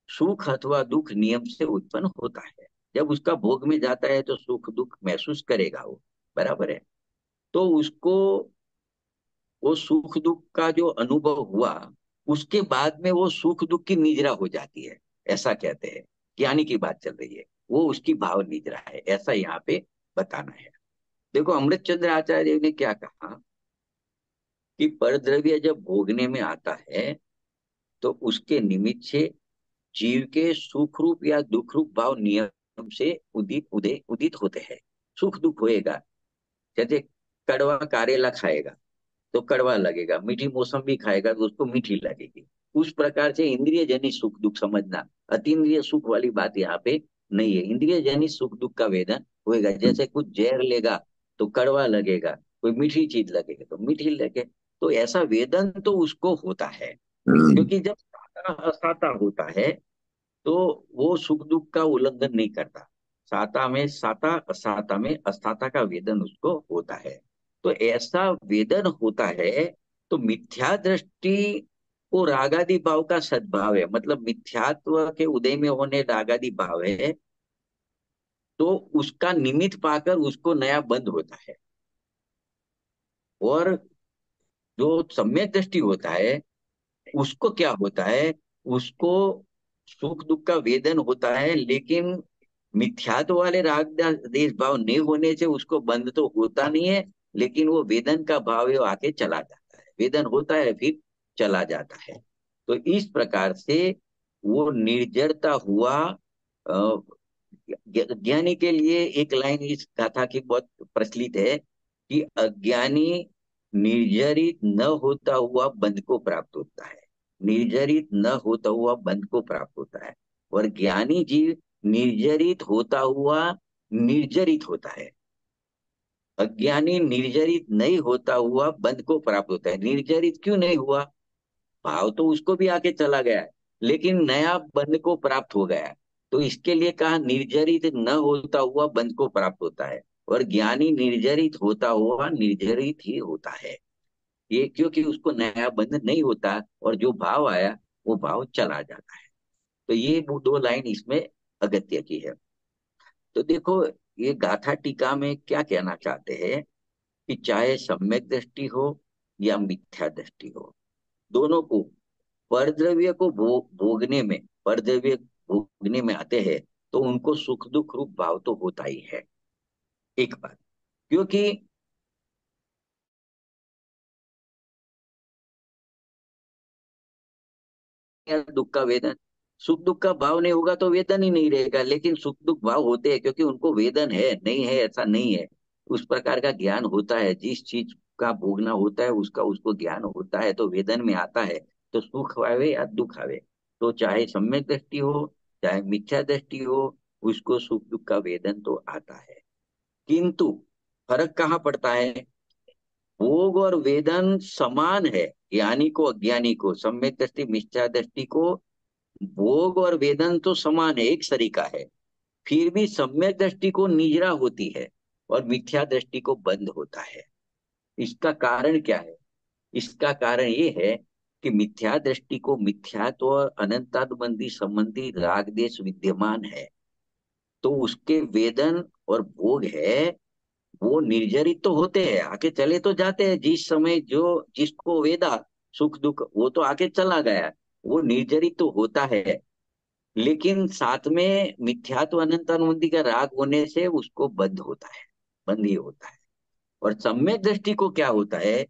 सुख अथवा दुख नियम से उत्पन्न होता है। जब उसका भोग में जाता है तो सुख दुख महसूस करेगा वो, बराबर है। तो उसको वो सुख दुख का जो अनुभव हुआ, उसके बाद में वो सुख दुख की निजरा हो जाती है, ऐसा कहते हैं। ज्ञानी की बात चल रही है, वो उसकी भाव निजरा है, ऐसा यहाँ पे बताना है। देखो, अमृतचंद्र आचार्य ने क्या कहा कि परद्रव्य जब भोगने में आता है तो उसके निमित्त से जीव के सुख रूप या दुख रूप भाव नियम से उदित उदय उदित होते हैं। सुख दुख होएगा। जैसे कड़वा करेला खाएगा तो कड़वा लगेगा, मीठी मौसम्बी खाएगा तो उसको मीठी लगेगी। उस प्रकार से इंद्रिय जनित सुख दुख समझना, अतीन्द्रिय सुख वाली बात यहाँ पे नहीं है। इंद्रिय जनित सुख दुख का वेदन होएगा। जैसे कुछ जहर लेगा तो कड़वा लगेगा, कोई मीठी चीज लगेगा तो मीठी लगे, तो ऐसा वेदन तो उसको होता है। क्योंकि जब साता असाता होता है तो वो सुख दुख का उल्लंघन नहीं करता। साता में साता, असाता में असाता का वेदन उसको होता है। तो ऐसा वेदन होता है, तो मिथ्या दृष्टि को रागादि भाव का सद्भाव है, मतलब मिथ्यात्व के उदय में होने रागादि भाव है, तो उसका निमित्त पाकर उसको नया बंध होता है। और जो सम्यक दृष्टि होता है उसको क्या होता है, उसको सुख दुख का वेदन होता है, लेकिन मिथ्यात्व वाले राग देश भाव नहीं होने से उसको बंध तो होता नहीं है, लेकिन वो वेदन का भाव है वो आके चला जाता है, वेदन होता है फिर चला जाता है। तो इस प्रकार से वो निर्जरता हुआ। ज्ञानी के लिए एक लाइन इस गाथा की बहुत प्रचलित है कि अज्ञानी निर्जरित न होता हुआ बंध को प्राप्त होता है, निर्जरित न होता हुआ बंध को प्राप्त होता है, और ज्ञानी जीव निर्जरित होता हुआ निर्जरित होता है। अज्ञानी निर्जरित नहीं होता हुआ बंध को प्राप्त होता है। निर्जरित क्यों नहीं हुआ? भाव तो उसको भी आके चला गया है, लेकिन नया बंध को प्राप्त हो गया है। तो इसके लिए कहा निर्जरित न होता हुआ बंध को प्राप्त होता है, और ज्ञानी निर्जरित होता हुआ निर्जरित ही होता है। ये क्योंकि उसको नया बंध नहीं होता, और जो भाव आया वो भाव चला जाता है। तो ये वो दो लाइन इसमें अगत्य की है। तो देखो, ये गाथा टीका में क्या कहना चाहते हैं कि चाहे सम्यक दृष्टि हो या मिथ्या दृष्टि हो, दोनों को परद्रव्य को भोगने में, परद्रव्य भोगने में आते हैं तो उनको सुख दुख रूप भाव तो होता ही है। एक बात, क्योंकि दुख का वेदन, सुख दुख का भाव नहीं होगा तो वेदन ही नहीं रहेगा, लेकिन सुख दुख भाव होते हैं क्योंकि उनको वेदन है, नहीं है ऐसा नहीं है। उस प्रकार का ज्ञान होता है, जिस चीज का भोगना होता है उसका उसको ज्ञान होता है तो वेदन में आता है। तो सुख आवे या दुख आवे, तो चाहे सम्यक दृष्टि हो चाहे मिथ्या दृष्टि हो, उसको सुख दुख का वेदन तो आता है। किंतु फर्क कहाँ पड़ता है? भोग और वेदन समान है, ज्ञानी को अज्ञानी को, सम्यक दृष्टि मिथ्या दृष्टि को भोग और वेदन तो समान है, एक सरीका है। फिर भी सम्यक दृष्टि को निजरा होती है और मिथ्या दृष्टि को बंद होता है। इसका कारण क्या है? इसका कारण ये है कि मिथ्या दृष्टि को मिथ्यात्व और अनंतानुबंधी संबंधी राग देश विद्यमान है, तो उसके वेदन और भोग है वो निर्जरित तो होते हैं, आके चले तो जाते हैं। जिस समय जो जिसको वेदा सुख दुख वो तो आके चला गया, वो निर्जरित तो होता है, लेकिन साथ में मिथ्यात्व अनंत अनुबंधी का राग होने से उसको बंध होता है, बंद ही होता है। और सम्यक दृष्टि को क्या होता है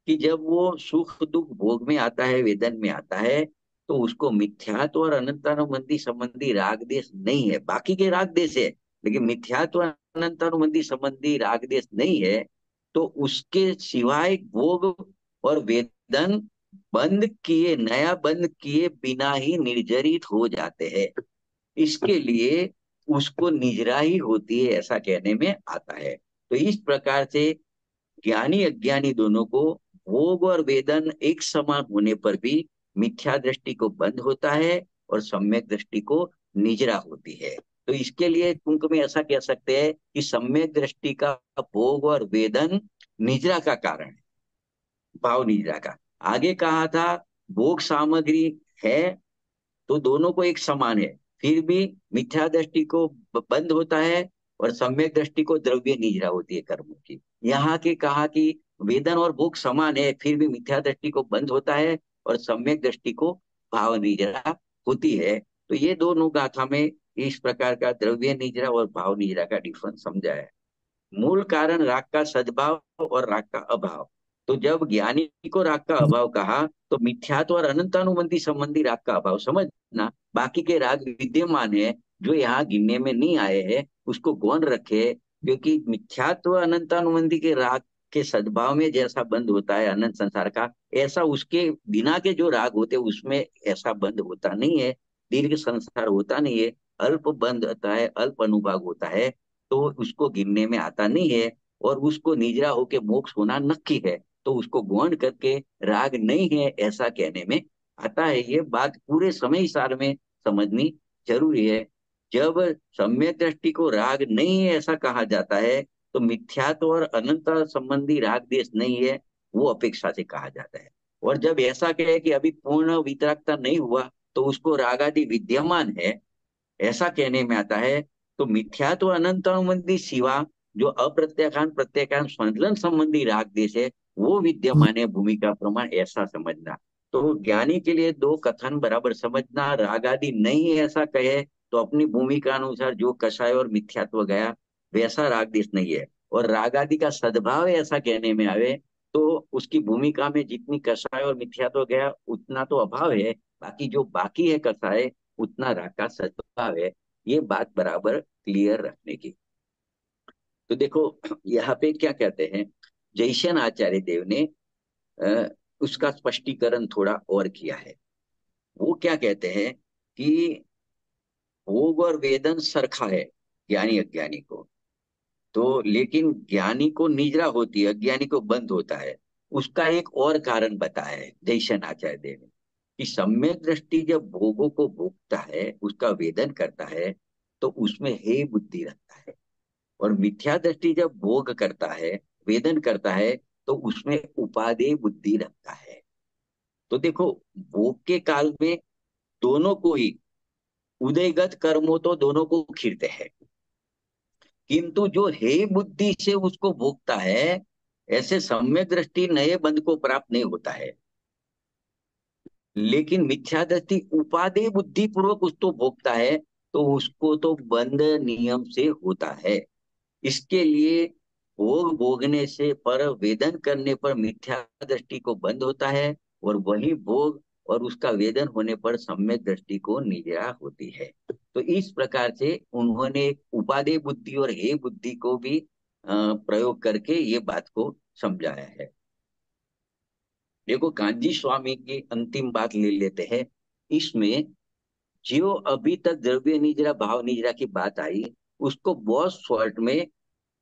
कि जब वो सुख दुख भोग में आता है, वेदन में आता है, तो उसको मिथ्यात्व और अनंतानुबंधी संबंधी राग देश नहीं है, बाकी के राग देश है, लेकिन मिथ्यात्व अनंतानुबंधी संबंधी राग देश नहीं है। तो उसके सिवाय भोग और वेदन बंद किए, नया बंद किए बिना ही निर्जरित हो जाते हैं। इसके लिए उसको निजराही होती है, ऐसा कहने में आता है। तो इस प्रकार से ज्ञानी अज्ञानी दोनों को भोग और वेदन एक समान होने पर भी मिथ्या दृष्टि को बंद होता है और सम्यक दृष्टि को निजरा होती है। तो इसके लिए टूंक में ऐसा कह सकते हैं कि सम्यक दृष्टि का भोग और वेदन निजरा का कारण है, भाव निजरा का। आगे कहा था भोग सामग्री है तो दोनों को एक समान है, फिर भी मिथ्या दृष्टि को बंद होता है और सम्यक दृष्टि को द्रव्य निजरा होती है कर्मों की। यहाँ के कहा कि वेदन और भोग समान है, फिर भी मिथ्या दृष्टि को बंद होता है और सम्यक दृष्टि को भाव निजरा होती है। तो ये दोनों गाथा में इस प्रकार का द्रव्य निजरा और भाव निजरा का डिफरेंस समझा है। मूल कारण राग का सद्भाव और राग का अभाव। तो जब ज्ञानी को राग का अभाव कहा तो मिथ्यात्व और अनंतानुबंधी संबंधी राग का अभाव समझना, बाकी के राग विद्यमान है जो यहाँ गिनने में नहीं आए हैं उसको गौण रखे, क्योंकि मिथ्यात्व अनंतानुबंधी के राग के सद्भाव में जैसा बंद होता है अनंत संसार का, ऐसा उसके बिना के जो राग होते हैं उसमें ऐसा बंद होता नहीं है, दीर्घ संसार होता नहीं है, अल्प बंद होता है, अल्प अनुभाग होता है, तो उसको गिनने में आता नहीं है। और उसको निजरा होके मोक्ष होना नक्की है, तो उसको गौण करके राग नहीं है ऐसा कहने में आता है। ये बात पूरे समय सार में समझनी जरूरी है। जब सम्यक दृष्टि को राग नहीं है ऐसा कहा जाता है तो मिथ्यात्व और अनंत संबंधी राग देश नहीं है वो अपेक्षा से कहा जाता है। और जब ऐसा कहे कि अभी पूर्ण वितरकता नहीं हुआ तो उसको राग आदि विद्यमान है ऐसा कहने में आता है। तो मिथ्या तो अनंत अनुबंधी सिवा जो अप्रत्याखान प्रत्याखान संलग्न संबंधी राग देश है वो विद्यमान है भूमिका प्रमाण, ऐसा समझना। तो ज्ञानी के लिए दो कथन बराबर समझना, राग आदि नहीं है ऐसा कहे तो अपनी भूमिका अनुसार जो कषाय और मिथ्यात्व गया वैसा राग देश नहीं है, और राग आदि का सद्भाव ऐसा कहने में आवे, तो उसकी भूमिका में जितनी कषाय और मिथ्या तो गया उतना तो अभाव है, बाकी जो बाकी है कषाय उतना राग का सद्भाव है। ये बात बराबर क्लियर रखने की। तो देखो यहाँ पे क्या कहते हैं, जयशन आचार्य देव ने अ, उसका स्पष्टीकरण थोड़ा और किया है। वो क्या कहते हैं कि भोग और वेदन सरखा है ज्ञानी अज्ञानी को, तो लेकिन ज्ञानी को निद्रा होती है, अज्ञानी को बंद होता है। उसका एक और कारण बताया है जयशन आचार्य देव ने, कि सम्यक दृष्टि जब भोगों को भोगता है, उसका वेदन करता है, तो उसमें हे बुद्धि रखता है। और मिथ्या दृष्टि जब भोग करता है, वेदन करता है, तो उसमें उपादेय बुद्धि रखता है। तो देखो, भोग के काल में दोनों को ही उदयगत कर्मों तो दोनों को खीरते हैं, किंतु जो हे बुद्धि से उसको भोगता है, ऐसे सम्यक दृष्टि नए बंध को प्राप्त नहीं होता है। लेकिन मिथ्या दृष्टि उपादेय बुद्धि पूर्वक उसको भोगता है, तो उसको तो बंध नियम से होता है। इसके लिए भोग भोगने से पर वेदन करने पर मिथ्या दृष्टि को बंद होता है, और वही भोग और उसका वेदन होने पर सम्यक दृष्टि को निद्रा होती है। तो इस प्रकार से उन्होंने एक उपादेय बुद्धि और हे बुद्धि को भी प्रयोग करके ये बात को समझाया है। देखो, कांजी स्वामी की अंतिम बात ले लेते हैं इसमें। जो अभी तक द्रव्य निद्रा भाव निद्रा की बात आई, उसको बहुत शॉर्ट में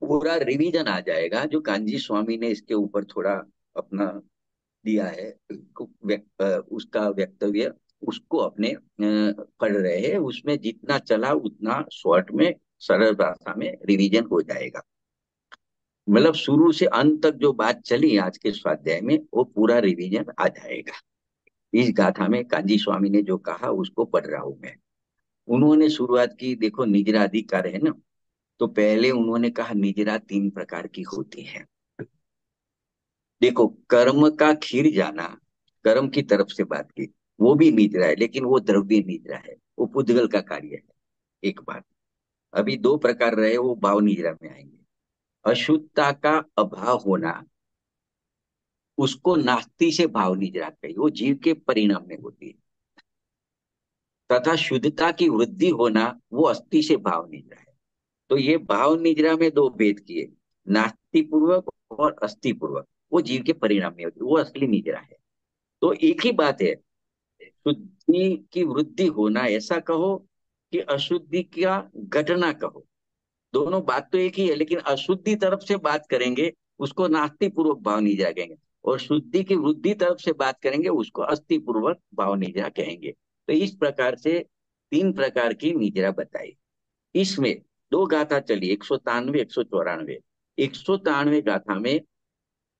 पूरा रिवीजन आ जाएगा, जो कांजी स्वामी ने इसके ऊपर थोड़ा अपना दिया है, उसका वक्तव्य उसको अपने पढ़ रहे हैं। उसमें जितना चला उतना शॉर्ट में सरल भाषा में रिवीजन हो जाएगा। मतलब शुरू से अंत तक जो बात चली आज के स्वाध्याय में, वो पूरा रिवीजन आ जाएगा। इस गाथा में कांजी स्वामी ने जो कहा उसको पढ़ रहा हूं मैं। उन्होंने शुरुआत की, देखो निजरा अधिकार है ना, तो पहले उन्होंने कहा निजरा तीन प्रकार की होती है। देखो, कर्म का खीर जाना, कर्म की तरफ से बात की, वो भी निद्रा है, लेकिन वो द्रव्य निद्रा है, वो पुद्गल का कार्य है। एक बात, अभी दो प्रकार रहे, वो भाव निद्रा में आएंगे। अशुद्धता का अभाव होना, उसको नास्ति से भाव निद्रा कही, वो जीव के परिणाम में होती है। तथा शुद्धता की वृद्धि होना, वो अस्थि से भाव निद्रा है। तो ये भाव निद्रा में दो भेद किए, नास्ति पूर्वक और अस्थि पूर्वक, वो जीव के परिणाम में होती है, वो असली निद्रा है। तो एक ही बात है, शुद्धि की वृद्धि होना ऐसा कहो, कि अशुद्धि का घटना कहो, दोनों बात तो एक ही है, लेकिन अशुद्धि तरफ से बात करेंगे उसको नास्ति पूर्वक भाव निद्रा कहेंगे, और शुद्धि की वृद्धि तरफ से बात करेंगे उसको अस्थि पूर्वक भाव निद्रा कहेंगे। तो इस प्रकार से तीन प्रकार की निद्रा बताई। इसमें दो गाथा चली, 193 194। 193 गाथा में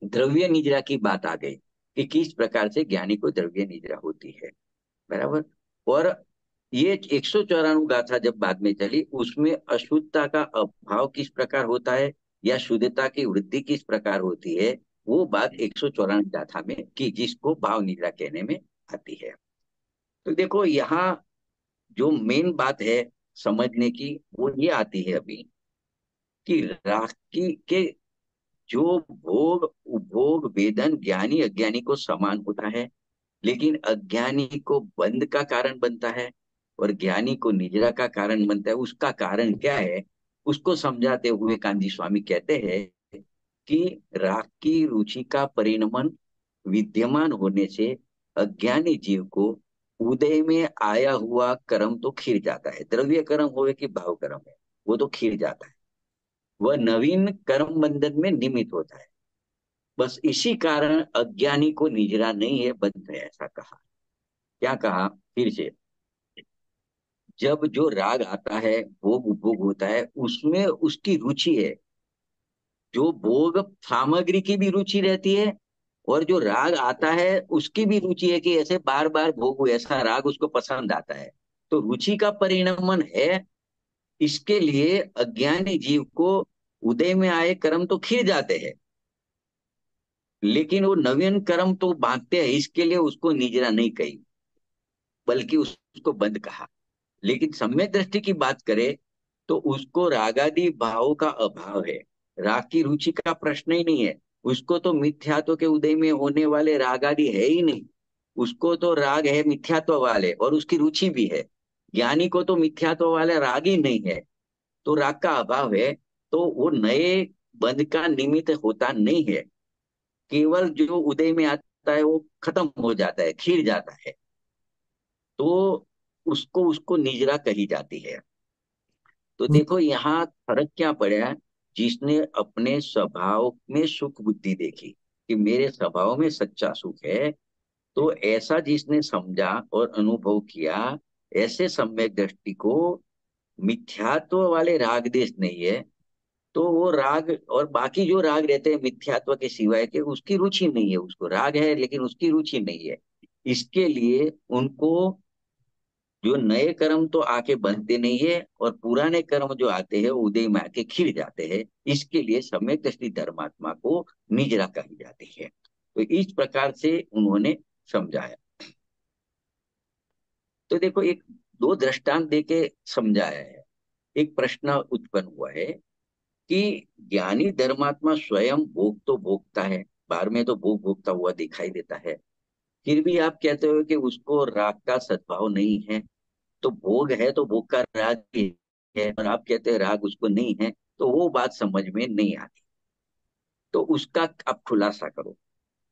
द्रव्य निद्रा की बात आ गई, कि किस प्रकार से ज्ञानी को द्रव्य निद्रा होती है, बराबर। और ये 194 गाथा जब बाद में चली, उसमें अशुद्धता का अभाव किस प्रकार होता है, या शुद्धता की वृद्धि किस प्रकार होती है, वो बात 194 गाथा में की, जिसको भाव निद्रा कहने में आती है। तो देखो, यहाँ जो मेन बात है समझने की, वो ये आती है अभी, कि राखी के जो भोग उपभोग वेदन ज्ञानी अज्ञानी को समान होता है, लेकिन अज्ञानी को बंध का कारण बनता है और ज्ञानी को निजरा का कारण बनता है। उसका कारण क्या है, उसको समझाते हुए कांजी स्वामी कहते हैं कि राग की रुचि का परिणमन विद्यमान होने से अज्ञानी जीव को उदय में आया हुआ कर्म तो खिर जाता है, द्रव्य कर्म होवे कि भाव कर्म है, वो तो खिर जाता है, वह नवीन कर्म बंधन में निमित्त होता है। बस इसी कारण अज्ञानी को निजरा नहीं है, बंध है, ऐसा कहा। क्या कहा फिर से, जब जो राग आता है, भोग उपभोग होता है, उसमें उसकी रुचि है, जो भोग सामग्री की भी रुचि रहती है, और जो राग आता है उसकी भी रुचि है, कि ऐसे बार बार भोग हो, ऐसा राग उसको पसंद आता है। तो रुचि का परिणमन है, इसके लिए अज्ञानी जीव को उदय में आए कर्म तो खिर जाते हैं, लेकिन वो नवीन कर्म तो बांधते हैं, इसके लिए उसको निजरा नहीं कही, बल्कि उसको बंद कहा। लेकिन सम्यक दृष्टि की बात करें, तो उसको रागादि भाव का अभाव है, राग की रुचि का प्रश्न ही नहीं है। उसको तो मिथ्यात्व के उदय में होने वाले राग आदि है ही नहीं। उसको तो राग है मिथ्यात्व वाले, और उसकी रुचि भी है। ज्ञानी को तो मिथ्यात्व वाले राग ही नहीं है, तो राग का अभाव है। तो वो नए बंध का निमित्त होता नहीं है। केवल जो उदय में आता है वो खत्म हो जाता है, खिल जाता है। तो उसको उसको निजरा कही जाती है। तो देखो यहाँ फर्क क्या पड़ा। जिसने अपने स्वभाव में सुख बुद्धि देखी कि मेरे स्वभाव में सच्चा सुख है, तो ऐसा जिसने समझा और अनुभव किया, ऐसे सम्यक दृष्टि को मिथ्यात्व वाले राग देश नहीं है। तो वो राग और बाकी जो राग रहते हैं मिथ्यात्व के सिवाय के, उसकी रुचि नहीं है। उसको राग है लेकिन उसकी रुचि नहीं है। इसके लिए उनको जो नए कर्म तो आके बनते नहीं है, और पुराने कर्म जो आते हैं वो उदय में आके खिल जाते हैं। इसके लिए सम्यक दृष्टि धर्मात्मा को निजरा कही जाती है। तो इस प्रकार से उन्होंने समझाया। तो देखो एक दो दृष्टांत देके समझाया है। एक प्रश्न उत्पन्न हुआ है कि ज्ञानी धर्मात्मा स्वयं भोग तो भोगता है, बाहर में तो भोग भोगता हुआ दिखाई देता है, फिर भी आप कहते हो कि उसको राग का सद्भाव नहीं है। तो भोग है तो भोग का राग भी है, और आप कहते हैं राग उसको नहीं है, तो वो बात समझ में नहीं आती। तो उसका आप खुलासा करो।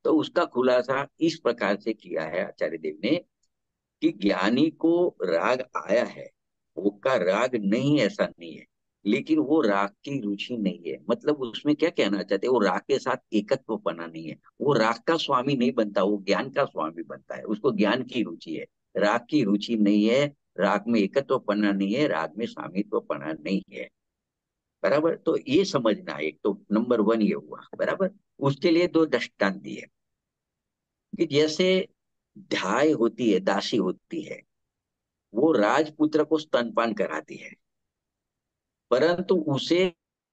तो उसका खुलासा इस प्रकार से किया है आचार्य देव ने कि ज्ञानी को राग आया है, भोग का राग नहीं ऐसा नहीं है, लेकिन वो राग की रुचि नहीं है। मतलब उसमें क्या कहना चाहते हैं, वो राग के साथ एकत्व पना नहीं है। वो राग का स्वामी नहीं बनता, वो ज्ञान का स्वामी बनता है। उसको ज्ञान की रुचि है, राग की रुचि नहीं है। राग में एकत्व पना नहीं है, राग में स्वामित्व पना नहीं है। बराबर। तो ये समझना है। एक तो नंबर वन ये हुआ। बराबर। उसके लिए दो दृष्टांत दिए कि जैसे ढाई होती है, दासी होती है, वो राजपुत्र को स्तनपान कराती है, परंतु उसे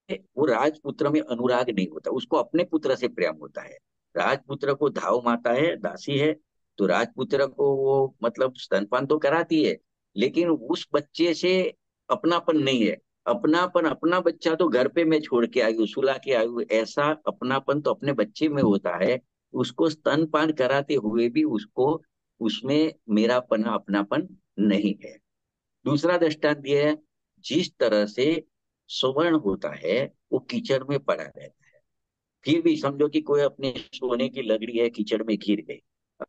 वो राजपुत्र में अनुराग नहीं होता, उसको अपने पुत्र से प्रेम होता है। राजपुत्र को धाव माता है, दासी है, तो राजपुत्र को वो मतलब स्तनपान तो कराती है, लेकिन उस बच्चे से अपनापन नहीं है। अपनापन, अपना बच्चा तो घर पे मैं छोड़ के आई हूँ, सुला के आई हूँ, ऐसा अपनापन तो अपने बच्चे में होता है। उसको स्तनपान कराते हुए भी उसको उसमें मेरापन अपनापन नहीं है। दूसरा दृष्टांत ये है, जिस तरह से स्वर्ण होता है वो कीचड़ में पड़ा रहता है, फिर भी समझो कि कोई अपने सोने की लगड़ी है, कीचड़ में गिर गई,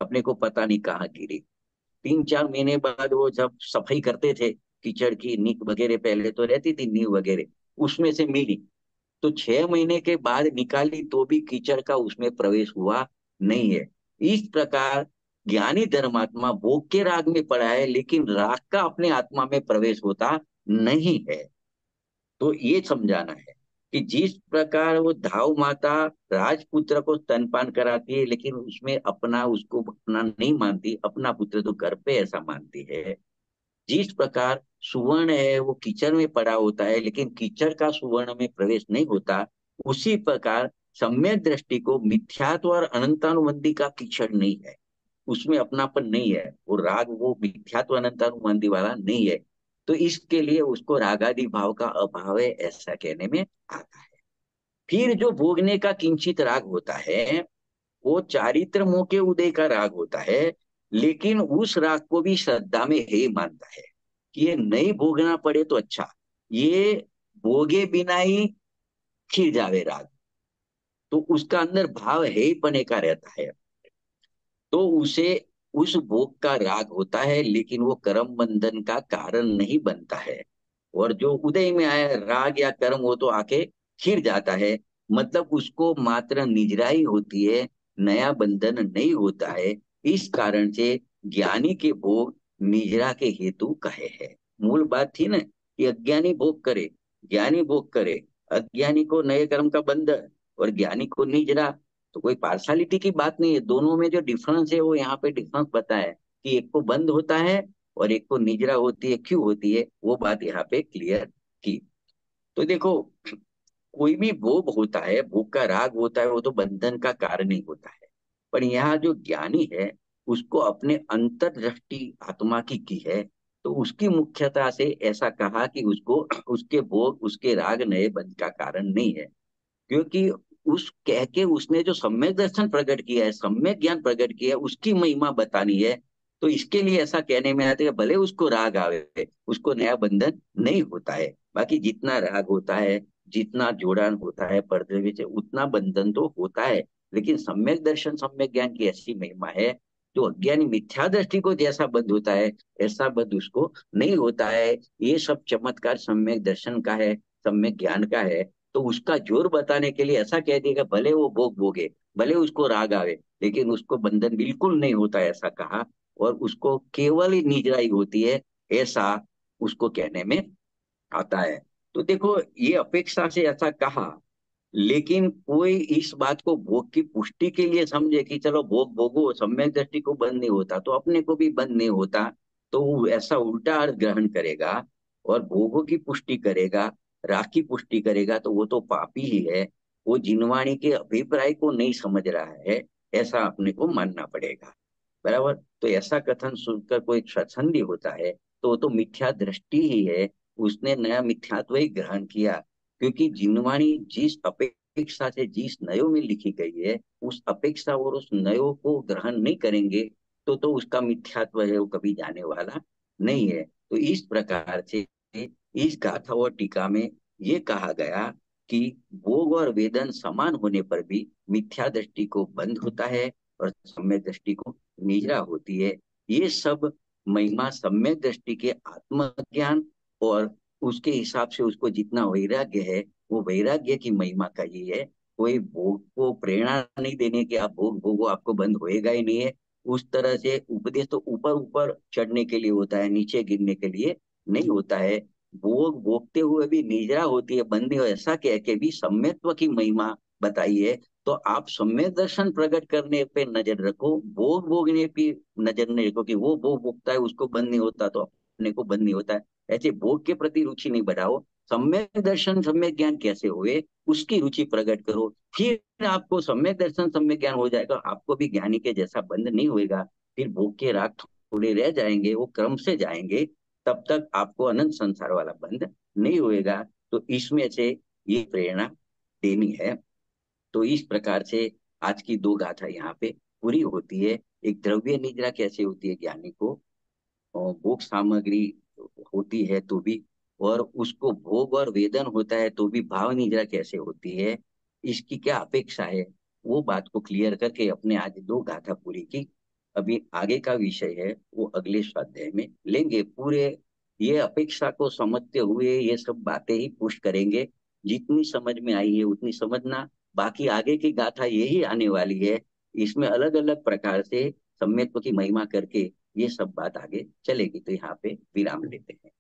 अपने को पता नहीं कहाँ गिरी। 3-4 महीने बाद वो जब सफाई करते थे कीचड़ की, नीक वगैरह पहले तो रहती थी नींव वगैरह, उसमें से मिली, तो 6 महीने के बाद निकाली तो भी कीचड़ का उसमें प्रवेश हुआ नहीं है। इस प्रकार ज्ञानी धर्मात्मा भोग के राग में पड़ा है, लेकिन राग का अपने आत्मा में प्रवेश होता नहीं है। तो ये समझाना है कि जिस प्रकार वो धाव माता राजपुत्र को स्तनपान कराती है, लेकिन उसमें अपना उसको अपना नहीं मानती, अपना पुत्र तो घर पे ऐसा मानती है। जिस प्रकार सुवर्ण है वो कीचड़ में पड़ा होता है, लेकिन कीचड़ का सुवर्ण में प्रवेश नहीं होता, उसी प्रकार सम्यक दृष्टि को मिथ्यात्व और अनंतानुबंधी का कीचड़ नहीं है, उसमें अपनापन नहीं है। वो राग वो मिथ्यात्व अनंतानुबंधी वाला नहीं है। तो इसके लिए उसको रागादि भाव का अभाव है, ऐसा कहने में आता है। फिर जो भोगने का किंचित राग होता है, वो चारित्र मोह के उदय का राग होता है, लेकिन उस राग को भी श्रद्धा में हे मानता है कि ये नहीं भोगना पड़े तो अच्छा, ये भोगे बिना ही खिल जावे राग। तो उसका अंदर भाव है ही पने का रहता है, तो उसे उस भोग का राग होता है, लेकिन वो कर्म बंधन का कारण नहीं बनता है। और जो उदय में आया राग या कर्म, वो तो आके खिर जाता है। मतलब उसको मात्र निजराई होती है, नया बंधन नहीं होता है। इस कारण से ज्ञानी के भोग निजरा के हेतु कहे हैं। मूल बात थी ना कि अज्ञानी भोग करे, ज्ञानी भोग करे। अज्ञानी को नए कर्म का बंधन और ज्ञानी को निजरा। तो कोई पार्शलिटी की बात नहीं है, दोनों में जो डिफरेंस है वो यहाँ पे डिफरेंस बताया है कि एक को बंद होता है और एक को निजरा होती है, क्यों होती है, वो बात यहाँ पे क्लियर की। तो देखो, कोई भी भोग होता है, भोग का राग होता है, वो तो बंधन का कारण ही होता है। पर यहाँ जो ज्ञानी है, उसको अपने अंतर्दृष्टि आत्मा की है, तो उसकी मुख्यता से ऐसा कहा कि उसको उसके भोग उसके राग नए बंध का कारण नहीं है। क्योंकि उस कह के उसने जो सम्यक दर्शन प्रकट किया है, सम्यक ज्ञान प्रकट किया है, उसकी महिमा बतानी है। तो इसके लिए ऐसा कहने में आता है, भले उसको राग आवे, उसको नया बंधन नहीं होता है। बाकी जितना राग होता है, जितना जोड़ान होता है पर्दे में से, उतना बंधन तो होता है। लेकिन सम्यक दर्शन सम्यक ज्ञान की ऐसी महिमा है, जो अज्ञानी मिथ्या दृष्टि को जैसा बंध होता है, ऐसा बंध उसको नहीं होता है। ये सब चमत्कार सम्यक दर्शन का है, सम्यक ज्ञान का है। तो उसका जोर बताने के लिए ऐसा कह देगा, भले वो भोग भोगे, भले उसको राग आवे, लेकिन उसको बंधन बिल्कुल नहीं होता, ऐसा कहा। और उसको केवल ही निजराई होती है, ऐसा उसको कहने में आता है। तो देखो, ये अपेक्षा से ऐसा कहा, लेकिन कोई इस बात को भोग की पुष्टि के लिए समझे कि चलो भोग भोगो, सम्यक दृष्टि को बंद नहीं होता तो अपने को भी बंद नहीं होता, तो वो ऐसा उल्टा अर्थ ग्रहण करेगा और भोगों की पुष्टि करेगा, राग की पुष्टि करेगा, तो वो तो पापी ही है। वो जिनवाणी के अभिप्राय को नहीं समझ रहा है, ऐसा अपने को मानना पड़ेगा। बराबर। तो ऐसा कथन सुनकर कोई स्वच्छंदी होता है, तो वो तो मिथ्या दृष्टि ही है, उसने नया मिथ्यात्व ही ग्रहण किया। क्योंकि जिनवाणी जिस अपेक्षा से जिस नयो में लिखी गई है, उस अपेक्षा और उस नयो को ग्रहण नहीं करेंगे, तो उसका मिथ्यात्व है वो कभी जाने वाला नहीं है। तो इस प्रकार से इस गाथा और टीका में ये कहा गया कि भोग और वेदन समान होने पर भी मिथ्या दृष्टि को बंद होता है और सम्यक दृष्टि को निजरा होती है। ये सब महिमा सम्यक दृष्टि के आत्मज्ञान और उसके हिसाब से उसको जितना वैराग्य है, वो वैराग्य की महिमा का ये है। कोई भोग को प्रेरणा नहीं देने के आप भोग भोगो, आपको बंद होएगा ही नहीं है। उस तरह से उपदेश तो ऊपर ऊपर चढ़ने के लिए होता है, नीचे गिरने के लिए नहीं होता है। भोग भोगते हुए भी निजरा होती है, बंदी हो, ऐसा कह के भी सम्यत्व की महिमा बताई है। तो आप सम्यक दर्शन प्रकट करने पे नजर रखो, भोग भोगने पे नजर नहीं रखो कि वो भोग भोगता है उसको बंद नहीं होता तो अपने को बंद नहीं होता है। ऐसे भोग के प्रति रुचि नहीं बढ़ाओ, सम्यक दर्शन सम्यक ज्ञान कैसे हुए उसकी रुचि प्रकट करो। फिर आपको सम्यक दर्शन सम्यक ज्ञान हो जाएगा, आपको भी ज्ञानी के जैसा बंध नहीं होएगा। फिर भोग के राग थोड़े रह जाएंगे, वो क्रम से जाएंगे, तब तक आपको अनंत संसार वाला बंध नहीं होएगा। तो इसमें से ये प्रेरणा देनी है। तो इस प्रकार से आज की दो गाथा यहाँ पे पूरी होती है। एक द्रव्य निद्रा कैसे होती है ज्ञानी को, और भोग सामग्री होती है तो भी, और उसको भोग और वेदन होता है तो भी भाव निद्रा कैसे होती है, इसकी क्या अपेक्षा है, वो बात को क्लियर करके अपने आज दो गाथा पूरी की। अभी आगे का विषय है वो अगले स्वाध्याय में लेंगे। पूरे ये अपेक्षा को समझते हुए ये सब बातें ही पुष्ट करेंगे। जितनी समझ में आई है उतनी समझना, बाकी आगे की गाथा यही आने वाली है। इसमें अलग अलग प्रकार से सम्यक्त्व की महिमा करके ये सब बात आगे चलेगी। तो यहाँ पे विराम लेते हैं।